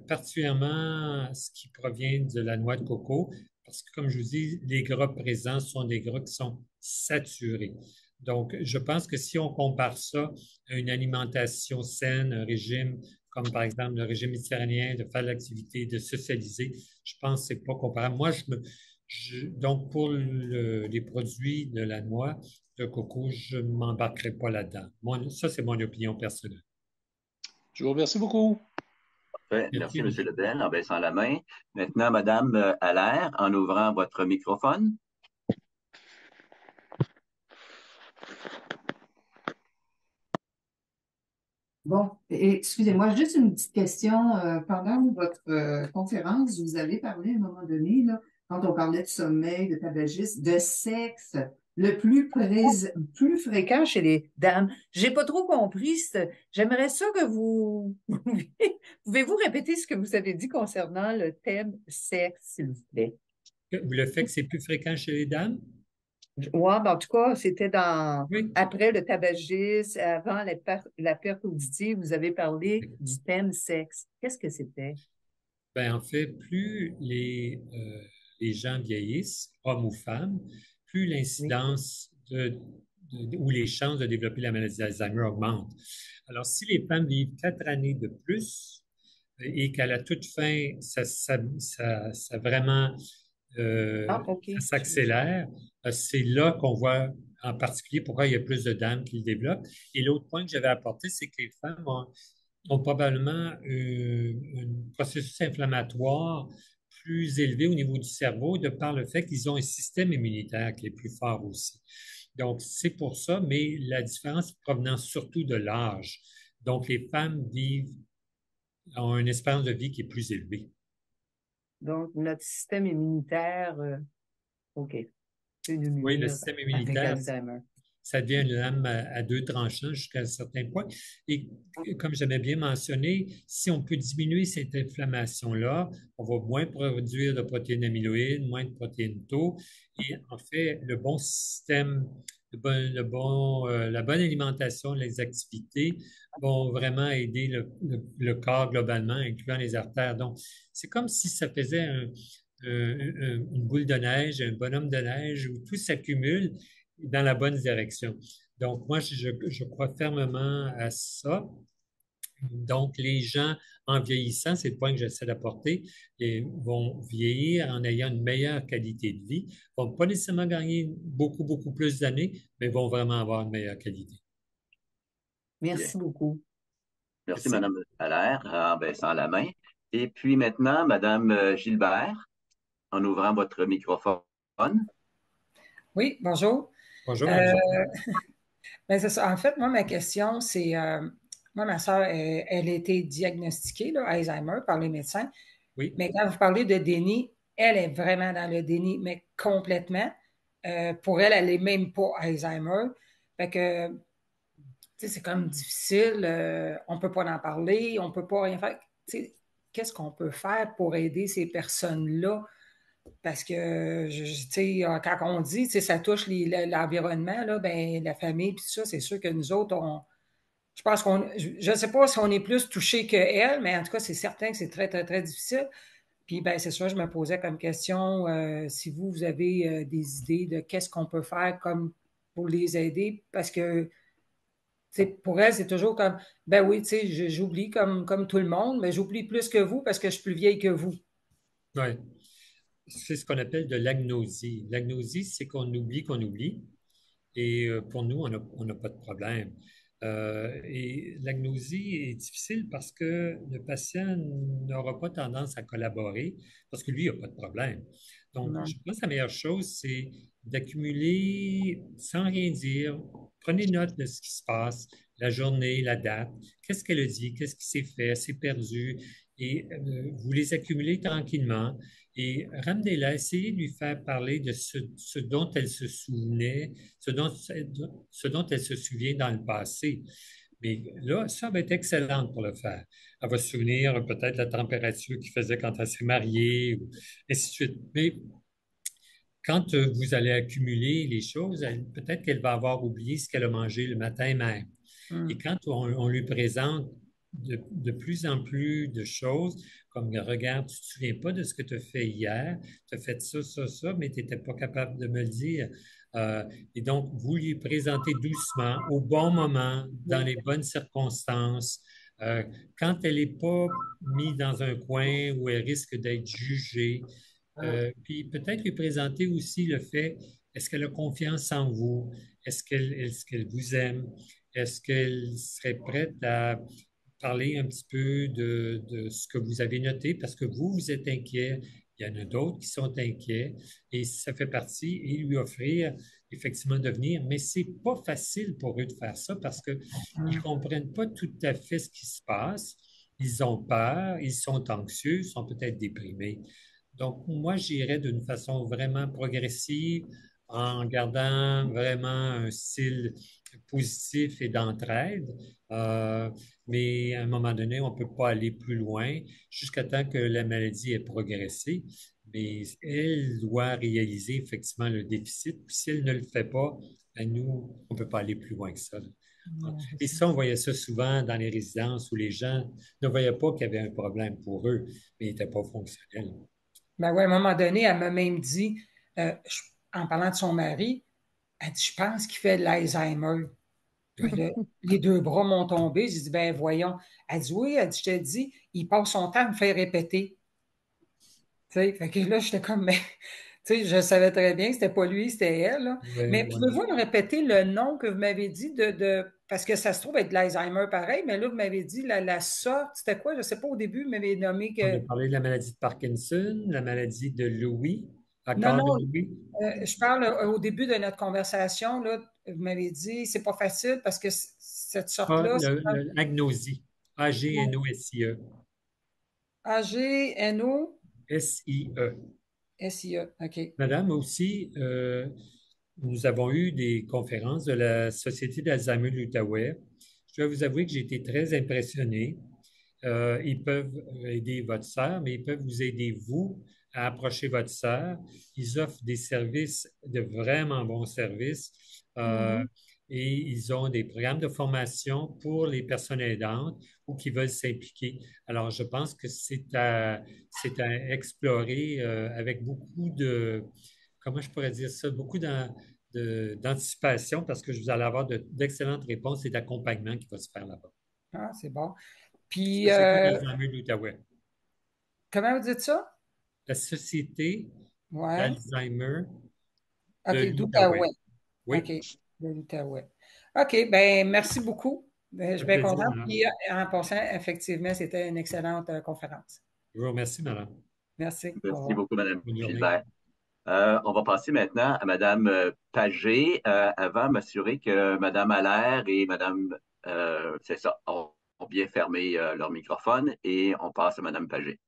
particulièrement ce qui provient de la noix de coco, parce que, comme je vous dis, les gras présents sont des gras qui sont saturés. Donc, je pense que si on compare ça à une alimentation saine, un régime comme par exemple le régime méditerranéen, de faire de l'activité, de socialiser, je pense que ce n'est pas comparable. Moi, donc, pour les produits de la noix de coco, je ne m'embarquerai pas là-dedans. Ça, c'est mon opinion personnelle. Je vous remercie beaucoup. Parfait. Merci, Merci, M. monsieur. Lebel, en baissant la main. Maintenant, Mme Allaire, en ouvrant votre microphone. Bon, excusez-moi, juste une petite question. Pendant votre conférence, vous avez parlé à un moment donné, là, quand on parlait de sommeil, de tabagisme, de sexe, le plus fréquent chez les dames. J'ai pas trop compris. J'aimerais ça que vous... Pouvez-vous répéter ce que vous avez dit concernant le thème sexe, s'il vous plaît? Le fait que c'est plus fréquent chez les dames? Ouais, ben, en tout cas, c'était Oui. après le tabagisme, avant la perte auditive, vous avez parlé du thème sexe. Qu'est-ce que c'était? Ben, en fait, plus les gens vieillissent, hommes ou femmes, plus Oui. l'incidence ou les chances de développer la maladie d'Alzheimer augmentent. Alors, si les femmes vivent 4 années de plus et qu'à la toute fin, ça vraiment Ah, OK. ça s'accélère, c'est là qu'on voit en particulier pourquoi il y a plus de dames qui le développent. Et l'autre point que j'avais apporté, c'est que les femmes ont probablement un processus inflammatoire plus élevé au niveau du cerveau de par le fait qu'ils ont un système immunitaire qui est plus fort aussi. Donc, c'est pour ça, mais la différence provenant surtout de l'âge. Donc, les femmes ont une espérance de vie qui est plus élevée. Donc, notre système immunitaire, OK, peut nous Oui, le nuire système avec immunitaire, Alzheimer. ça devient une lame à deux tranchants jusqu'à un certain point. Et comme j'avais bien mentionné, si on peut diminuer cette inflammation-là, on va moins produire de protéines amyloïdes, moins de protéines tau. Et en fait, le bon système, la bonne alimentation, les activités vont vraiment aider le corps globalement, incluant les artères. Donc, c'est comme si ça faisait une boule de neige, un bonhomme de neige où tout s'accumule dans la bonne direction. Donc, moi, je crois fermement à ça. Donc, les gens, en vieillissant, c'est le point que j'essaie d'apporter, vont vieillir en ayant une meilleure qualité de vie, vont pas nécessairement gagner beaucoup, beaucoup plus d'années, mais vont vraiment avoir une meilleure qualité. Bien. Merci beaucoup. Merci, Merci. Mme Allaire, en baissant la main. Et puis maintenant, Mme Gilbert, en ouvrant votre microphone. Oui, bonjour. Bonjour, Euh, Mme Gilbert. ben c'est ça. En fait, moi, ma question, c'est, moi, ma soeur, elle a été diagnostiquée, là, Alzheimer par les médecins. Oui. Mais quand vous parlez de déni, elle est vraiment dans le déni, mais complètement. Pour elle, elle n'est même pas Alzheimer. Fait que, tu sais, c'est comme difficile. On ne peut pas en parler, on ne peut pas rien faire. Tu sais, qu'est-ce qu'on peut faire pour aider ces personnes-là? Parce que, tu sais, quand on dit, tu sais, ça touche l'environnement, là, ben, la famille, puis tout ça, c'est sûr que nous autres, je pense je ne sais pas si on est plus touchés qu'elle, mais en tout cas, c'est certain que c'est très, très, très difficile. Puis, ben, c'est ça, je me posais comme question, si vous avez des idées de qu'est-ce qu'on peut faire comme pour les aider, parce que, tu sais, pour elle, c'est toujours comme, ben oui, tu sais, j'oublie comme tout le monde, mais j'oublie plus que vous parce que je suis plus vieille que vous. Oui. C'est ce qu'on appelle de l'agnosie. L'agnosie, c'est qu'on oublie qu'on oublie. Et pour nous, on n'a pas de problème. Et l'agnosie est difficile parce que le patient n'aura pas tendance à collaborer parce que lui, il n'a pas de problème. Donc, Non. je pense que la meilleure chose, c'est d'accumuler sans rien dire. Prenez note de ce qui se passe, la journée, la date, qu'est-ce qu'elle a dit, qu'est-ce qui s'est fait, c'est perdu. Et vous les accumulez tranquillement et ramenez-la, essayez de lui faire parler de ce dont elle se souvenait, ce dont elle se souvient dans le passé. Mais là, ça va être excellente pour le faire. Elle va se souvenir peut-être de la température qu'il faisait quand elle s'est mariée, ou ainsi de suite. Mais quand vous allez accumuler les choses, peut-être qu'elle va avoir oublié ce qu'elle a mangé le matin même. Et quand on lui présente de plus en plus de choses, comme regarde, tu ne te souviens pas de ce que tu as fait hier, tu as fait ça, ça, ça, mais tu n'étais pas capable de me le dire. Et donc, vous lui présentez doucement, au bon moment, dans les bonnes circonstances, quand elle n'est pas mise dans un coin où elle risque d'être jugée. Puis peut-être lui présenter aussi le fait, est-ce qu'elle a confiance en vous? Est-ce qu'elle vous aime? Est-ce qu'elle serait prête à parler un petit peu de ce que vous avez noté? Parce que vous, vous êtes inquiet. Il y en a d'autres qui sont inquiets et ça fait partie et lui offrir effectivement de venir. Mais c'est pas facile pour eux de faire ça parce qu'ils ne comprennent pas tout à fait ce qui se passe. Ils ont peur, ils sont anxieux, ils sont peut-être déprimés. Donc, moi, j'irais d'une façon vraiment progressive en gardant vraiment un style positif et d'entraide. Mais à un moment donné, on ne peut pas aller plus loin jusqu'à temps que la maladie ait progressé. mais elle doit réaliser effectivement le déficit. Puis si elle ne le fait pas, ben nous, on ne peut pas aller plus loin que ça. Et ça, on voyait ça souvent dans les résidences où les gens ne voyaient pas qu'il y avait un problème pour eux, mais ils n'étaient pas fonctionnels. Ben ouais, à un moment donné, elle m'a même dit, en parlant de son mari, elle dit, je pense qu'il fait de l'Alzheimer. Ben là, les deux bras m'ont tombé. J'ai dit, ben voyons. Elle dit, oui, elle dit, je te dis, il passe son temps à me faire répéter. Tu sais, fait que là, j'étais comme, mais, tu sais, je savais très bien que c'était pas lui, c'était elle, là. Ouais, Mais ouais. pouvez-vous me répéter le nom que vous m'avez dit parce que ça se trouve être de l'Alzheimer pareil, mais là, vous m'avez dit la sorte, c'était quoi? Je sais pas, au début, vous m'avez nommé On a que. parlé de la maladie de Parkinson, la maladie de Louis, Non, accord de non, Louis. je parle au début de notre conversation, là, vous m'avez dit, c'est pas facile parce que cette Ah, sorte-là, c'est comme l'agnosie, A-G-N-O-S-I-E. AGNO. S-I-E. SIE, OK. Madame, aussi, nous avons eu des conférences de la Société d'Alzheimer de l'Outaouais. Je dois vous avouer que j'ai été très impressionné. Ils peuvent aider votre sœur, mais ils peuvent vous aider, vous, à approcher votre sœur. Ils offrent des services, de vraiment bons services, et ils ont des programmes de formation pour les personnes aidantes ou qui veulent s'impliquer. Alors, je pense que c'est à explorer avec beaucoup de, comment je pourrais dire ça, beaucoup d'anticipation parce que vous allez avoir d'excellentes réponses et d'accompagnement qui va se faire là-bas. Ah, c'est bon. Puis, Société d'Alzheimer de l'Outaouais. comment vous dites ça? La Société Ouais. d'Alzheimer de OK, l'Outaouais. d'Outaouais. OK, Oui, de l'Outaouais. OK, ben merci beaucoup. Ben, je ça suis fait bien plaisir, contente. madame. Puis, en passant, effectivement, c'était une excellente conférence. Je vous remercie, madame. Merci. Au Merci revoir. beaucoup, Mme Bonne journée. Gilbert. On va passer maintenant à Mme Pagé, avant m'assurer que Mme Allaire et Mme, c'est ça, ont bien fermé leur microphone et on passe à Mme Pagé.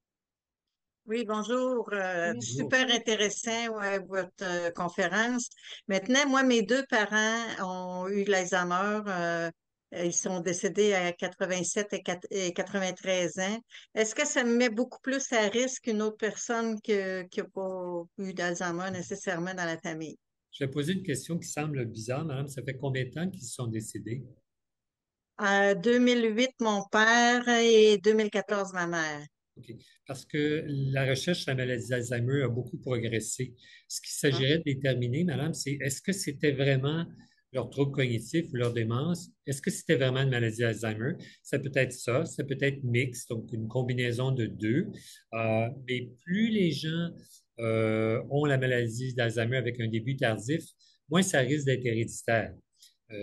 Oui, bonjour. Bonjour. Super intéressant, ouais, votre conférence. Maintenant, moi, mes deux parents ont eu l'Alzheimer. Ils sont décédés à 87 et 93 ans. Est-ce que ça me met beaucoup plus à risque qu'une autre personne qui n'a pas eu d'Alzheimer nécessairement dans la famille? Je vais poser une question qui semble bizarre, madame. Ça fait combien de temps qu'ils sont décédés? 2008, mon père et 2014, ma mère. OK. Parce que la recherche sur la maladie d'Alzheimer a beaucoup progressé. Ce qu'il Ah, s'agirait de déterminer, madame, c'est est-ce que c'était vraiment leur trouble cognitif ou leur démence? Est-ce que c'était vraiment une maladie d'Alzheimer? Ça peut être ça peut être mixte, donc une combinaison de deux. Mais plus les gens ont la maladie d'Alzheimer avec un début tardif, moins ça risque d'être héréditaire.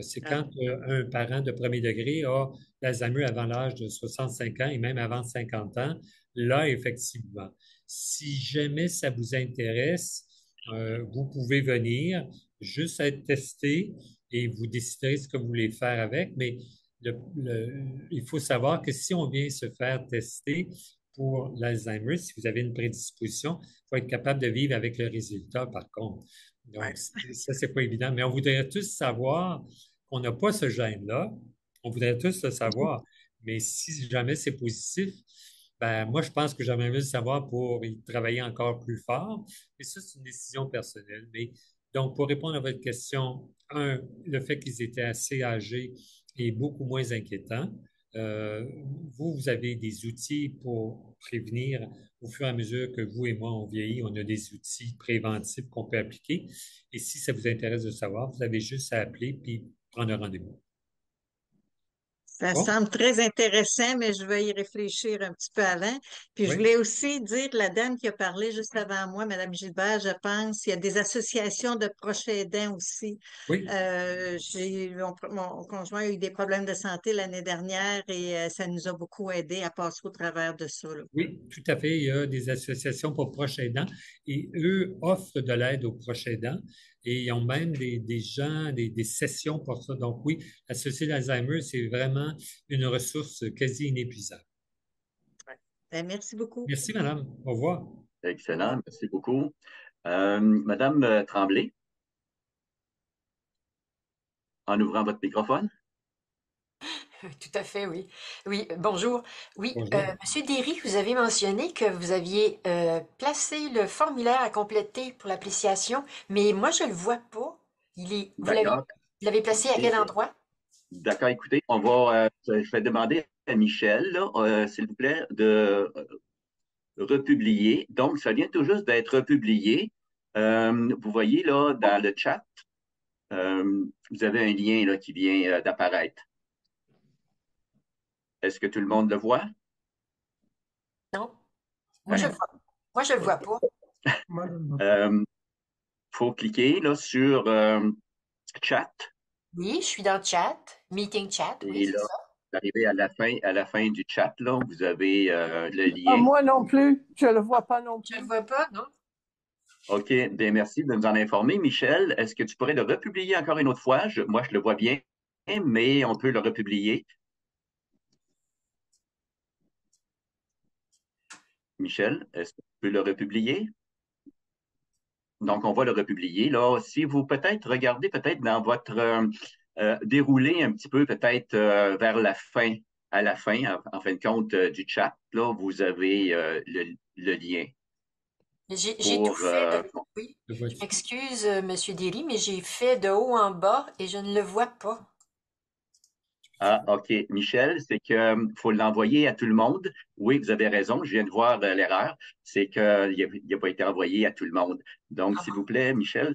C'est ah, quand un parent de premier degré a l'Alzheimer avant l'âge de 65 ans et même avant 50 ans, là, effectivement, si jamais ça vous intéresse, vous pouvez venir juste être testé et vous déciderez ce que vous voulez faire avec, mais il faut savoir que si on vient se faire tester pour l'Alzheimer, si vous avez une prédisposition, il faut être capable de vivre avec le résultat, par contre. Donc, ouais. ça, c'est pas évident. Mais on voudrait tous savoir qu'on n'a pas ce gène-là. On voudrait tous le savoir. Mais si jamais c'est positif, ben, moi, je pense que j'aimerais mieux le savoir pour y travailler encore plus fort. Et ça, c'est une décision personnelle. Mais donc, pour répondre à votre question, le fait qu'ils étaient assez âgés est beaucoup moins inquiétant. Euh, vous avez des outils pour prévenir au fur et à mesure que vous et moi, on vieillit, on a des outils préventifs qu'on peut appliquer. Et si ça vous intéresse de savoir, vous avez juste à appeler puis prendre un rendez-vous. Ça Bon? semble très intéressant, mais je vais y réfléchir un petit peu avant. Puis je Oui? voulais aussi dire, la dame qui a parlé juste avant moi, Madame Gilbert, je pense, il y a des associations de proches aidants aussi. Oui? Mon conjoint a eu des problèmes de santé l'année dernière et ça nous a beaucoup aidé à passer au travers de ça, là. Oui, tout à fait. Il y a des associations pour proches aidants et eux offrent de l'aide aux proches aidants et ils ont même des gens, des sessions pour ça. Donc oui, la Société d'Alzheimer, c'est vraiment une ressource quasi inépuisable. Ben, merci beaucoup. Merci, madame. Au revoir. Excellent, merci beaucoup. Madame Tremblay, en ouvrant votre microphone. Tout à fait, oui. Oui, bonjour. Oui, Bonjour. Monsieur Derry, vous avez mentionné que vous aviez placé le formulaire à compléter pour l'appréciation, mais moi, je le vois pas. D'accord. Vous l'avez placé à quel Et- endroit? D'accord, écoutez, je vais demander à Michel, là, s'il vous plaît, de republier. Donc, ça vient tout juste d'être republié. Vous voyez là, dans le chat, vous avez un lien là, qui vient d'apparaître. Est-ce que tout le monde le voit? Non, moi, je le vois. Moi, je le vois pas. Il faut cliquer là, sur chat Oui, je suis dans le chat, meeting chat, oui, et c'est là, ça. vous arrivez à la fin du chat, là, vous avez le Ah, lien. moi non plus, je le vois pas non Je le plus. vois pas, non? OK, bien merci de nous en informer. Michel, est-ce que tu pourrais le republier encore une autre fois? Moi, je le vois bien, mais on peut le republier. Michel, est-ce que tu peux le republier? Donc, on va le republier. Là, si vous peut-être regardez peut-être dans votre déroulé un petit peu, peut-être vers la fin, à la fin, en fin de compte du chat, là, vous avez le lien J'ai tout pour. fait oui, Le je vois-tu? m'excuse, Monsieur Derry, mais j'ai fait de haut en bas et je ne le vois pas. Ah, OK. Michel, c'est que faut l'envoyer à tout le monde. Oui, vous avez raison, je viens de voir l'erreur. C'est qu'il n'a pas été envoyé à tout le monde. Donc, s'il vous plaît, Michel,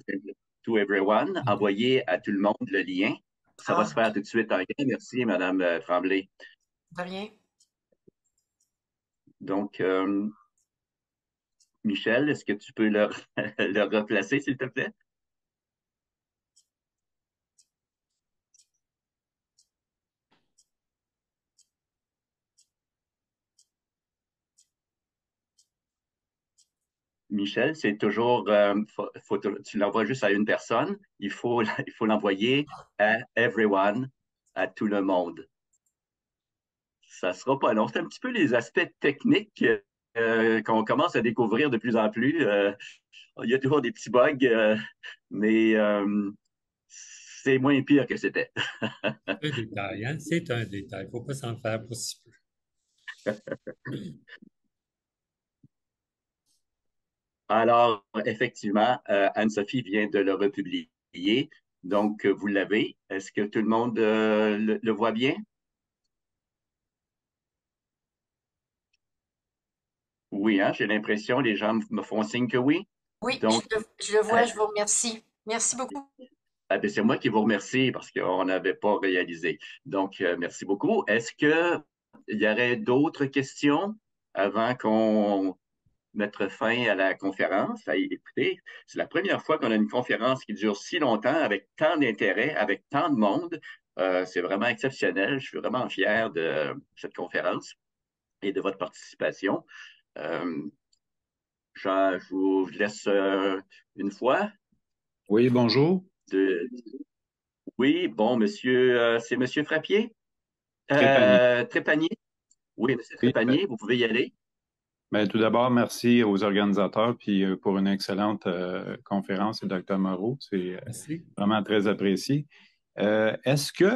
to everyone, envoyez à tout le monde le lien. Ça va se faire tout de suite. Un grand merci, Madame Tremblay. De rien. Donc, Michel, est-ce que tu peux le replacer, s'il te plaît? Michel, c'est toujours, tu l'envoies juste à une personne. Il faut l'envoyer à everyone, à tout le monde. Ça sera pas long. C'est un petit peu les aspects techniques qu'on commence à découvrir de plus en plus. Il y a toujours des petits bugs, mais c'est moins pire que c'était. Un détail, hein? C'est un détail. Il ne faut pas s'en faire pour si peu. Alors, effectivement, Anne-Sophie vient de le republier. Donc, vous l'avez. Est-ce que tout le monde le voit bien? Oui, hein, j'ai l'impression, les gens me font signe que oui. Oui, Donc, je le vois, je vous remercie. Merci beaucoup. ben, c'est moi qui vous remercie parce qu'on n'avait pas réalisé. Donc, merci beaucoup. Est-ce qu'il y aurait d'autres questions avant qu'on mette fin à la conférence? Écoutez, c'est la première fois qu'on a une conférence qui dure si longtemps avec tant d'intérêt, avec tant de monde. C'est vraiment exceptionnel. Je suis vraiment fier de cette conférence et de votre participation. Euh, je vous laisse une fois. Oui, bonjour. De... Oui, bon, monsieur, c'est monsieur Frappier? Trépanier. Trépanier? Oui, monsieur Oui, Trépanier, vous pouvez y aller. ben, tout d'abord, merci aux organisateurs puis pour une excellente conférence et Dr. Moreau. C'est Merci. vraiment très apprécié. Est-ce que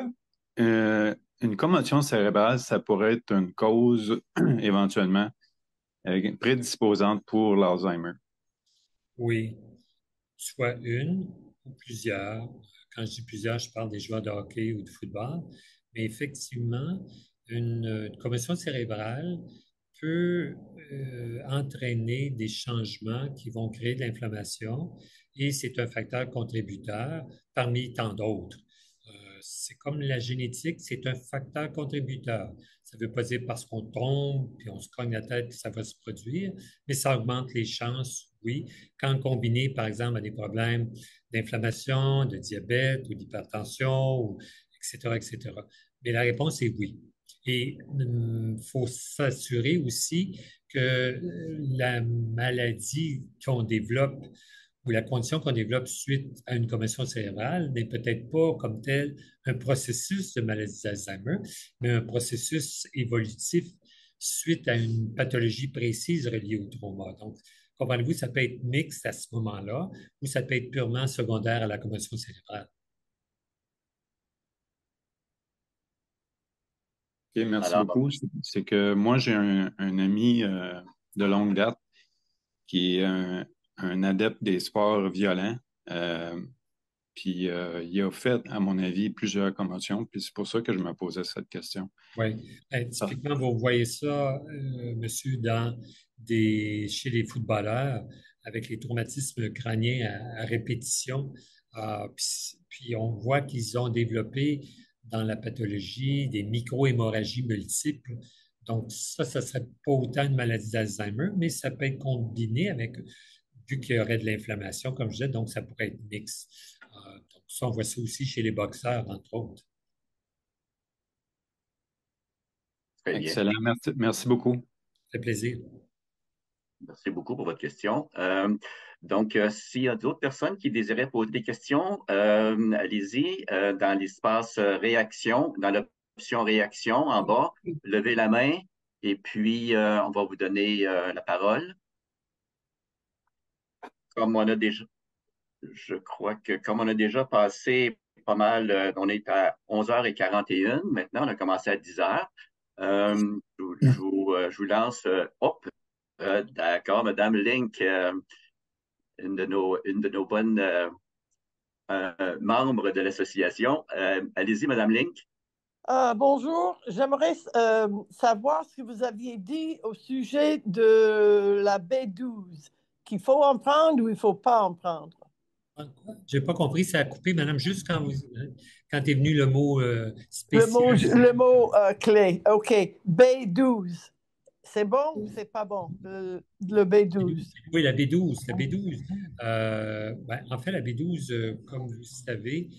une commotion cérébrale, ça pourrait être une cause éventuellement prédisposante pour l'Alzheimer? Oui, soit une ou plusieurs. Quand je dis plusieurs, je parle des joueurs de hockey ou de football. Mais effectivement, une commotion cérébrale peut entraîner des changements qui vont créer de l'inflammation et c'est un facteur contributeur parmi tant d'autres. C'est comme la génétique, c'est un facteur contributeur. Ça ne veut pas dire parce qu'on tombe puis on se cogne la tête que ça va se produire, mais ça augmente les chances, oui, quand combiné, par exemple, à des problèmes d'inflammation, de diabète ou d'hypertension, etc., etc. Mais la réponse est oui. Et il faut s'assurer aussi que la maladie qu'on développe ou la condition qu'on développe suite à une commotion cérébrale n'est peut-être pas comme tel un processus de maladie d'Alzheimer, mais un processus évolutif suite à une pathologie précise reliée au trauma. Donc, comprenez-vous, ça peut être mixte à ce moment-là ou ça peut être purement secondaire à la commotion cérébrale. OK, merci Alors, beaucoup. C'est que moi, j'ai un ami de longue date qui est un adepte des sports violents. Puis il a fait, à mon avis, plusieurs commotions. Puis c'est pour ça que je me posais cette question. Oui. Typiquement, vous voyez ça, monsieur, chez les footballeurs, avec les traumatismes crâniens à répétition. Puis on voit qu'ils ont développé dans la pathologie des micro-hémorragies multiples. Donc, ça serait pas autant une maladie d'Alzheimer, mais ça peut être combiné avec, vu qu'il y aurait de l'inflammation, comme je disais, donc ça pourrait être mixte. Donc, ça, on voit ça aussi chez les boxeurs, entre autres. très bien. Excellent. Merci beaucoup. Ça fait plaisir. Merci beaucoup pour votre question. Donc, s'il y a d'autres personnes qui désiraient poser des questions, allez-y dans l'espace réaction, dans l'option réaction en bas, levez la main et puis on va vous donner la parole. Comme on a déjà, je crois que comme on a déjà passé pas mal, on est à 11h41, maintenant on a commencé à 10h. Je vous lance, d'accord, Madame Link, une de nos bonnes membres de l'association. Allez-y, Madame Link. Bonjour, j'aimerais savoir ce que vous aviez dit au sujet de la B12, qu'il faut en prendre ou il ne faut pas en prendre. Je n'ai pas compris, ça a coupé, madame, juste quand est venu le mot spécial. Le mot clé, OK. B12, c'est bon ou c'est pas bon, le B12? Oui, la B12. En fait, la B12, comme vous le savez,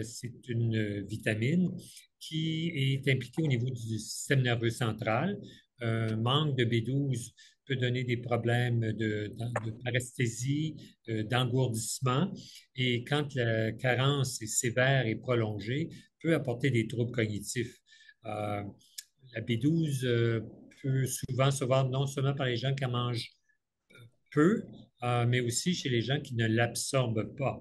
c'est une vitamine qui est impliquée au niveau du système nerveux central. Un manque de B12 peut donner des problèmes de paresthésie, d'engourdissement, et quand la carence est sévère et prolongée, peut apporter des troubles cognitifs. La B12 peut souvent se voir non seulement par les gens qui en mangent peu, mais aussi chez les gens qui ne l'absorbent pas.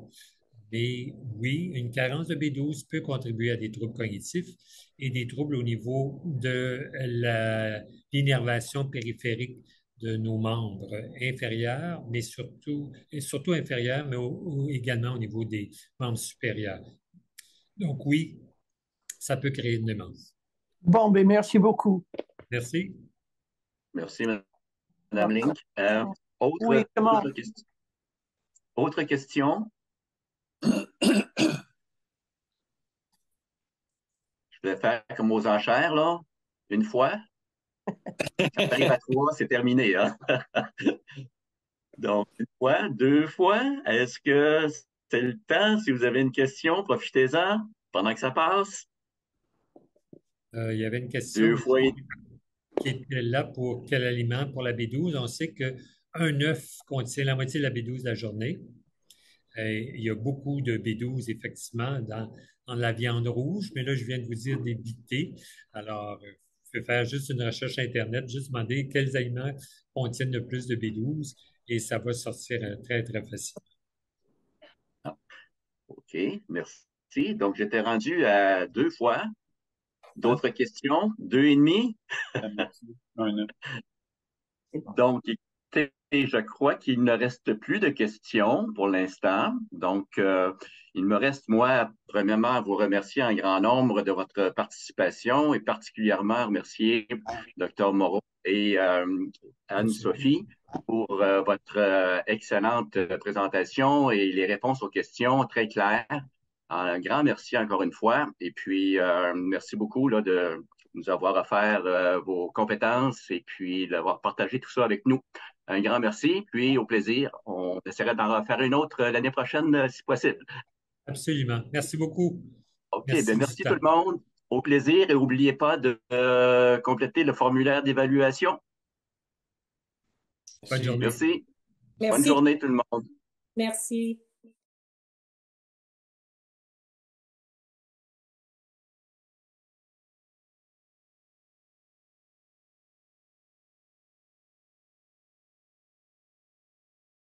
Mais oui, une carence de B12 peut contribuer à des troubles cognitifs et des troubles au niveau de l'innervation périphérique de nos membres inférieurs, mais surtout inférieurs, mais également au niveau des membres supérieurs. Donc oui, ça peut créer une démence. Bon, ben merci beaucoup. Merci. Merci, Madame Link. Autre question? Je vais faire comme aux enchères, là. Une fois. Ça arrive à 3, c'est terminé. Hein? Donc, une fois, 2 fois. Est-ce que c'est le temps? Si vous avez une question, profitez-en pendant que ça passe. Il y avait une question 2 fois. Qui était là pour quel aliment pour la B12. On sait qu'un œuf contient la moitié de la B12 de la journée. Il y a beaucoup de B12, effectivement, dans la viande rouge, mais là, je viens de vous dire d'éviter. Alors, je vais faire juste une recherche Internet, juste demander quels aliments contiennent le plus de B12 et ça va sortir très, très facilement. OK, merci. Donc, j'étais rendu à 2 fois. D'autres questions? 2,5? Donc, écoutez, je crois qu'il ne reste plus de questions pour l'instant. Donc, il me reste, moi, premièrement, à vous remercier en grand nombre de votre participation et particulièrement remercier Dr. Moreau et Anne-Sophie pour votre excellente présentation et les réponses aux questions très claires. Un grand merci encore une fois. Et puis, merci beaucoup là, de nous avoir offert vos compétences et puis d'avoir partagé tout ça avec nous. Un grand merci, puis au plaisir. On essaierait d'en refaire une autre l'année prochaine, si possible. Absolument. Merci beaucoup. OK, merci tout le monde. Au plaisir et n'oubliez pas de compléter le formulaire d'évaluation. Bonne journée. Merci. Bonne journée tout le monde. Merci.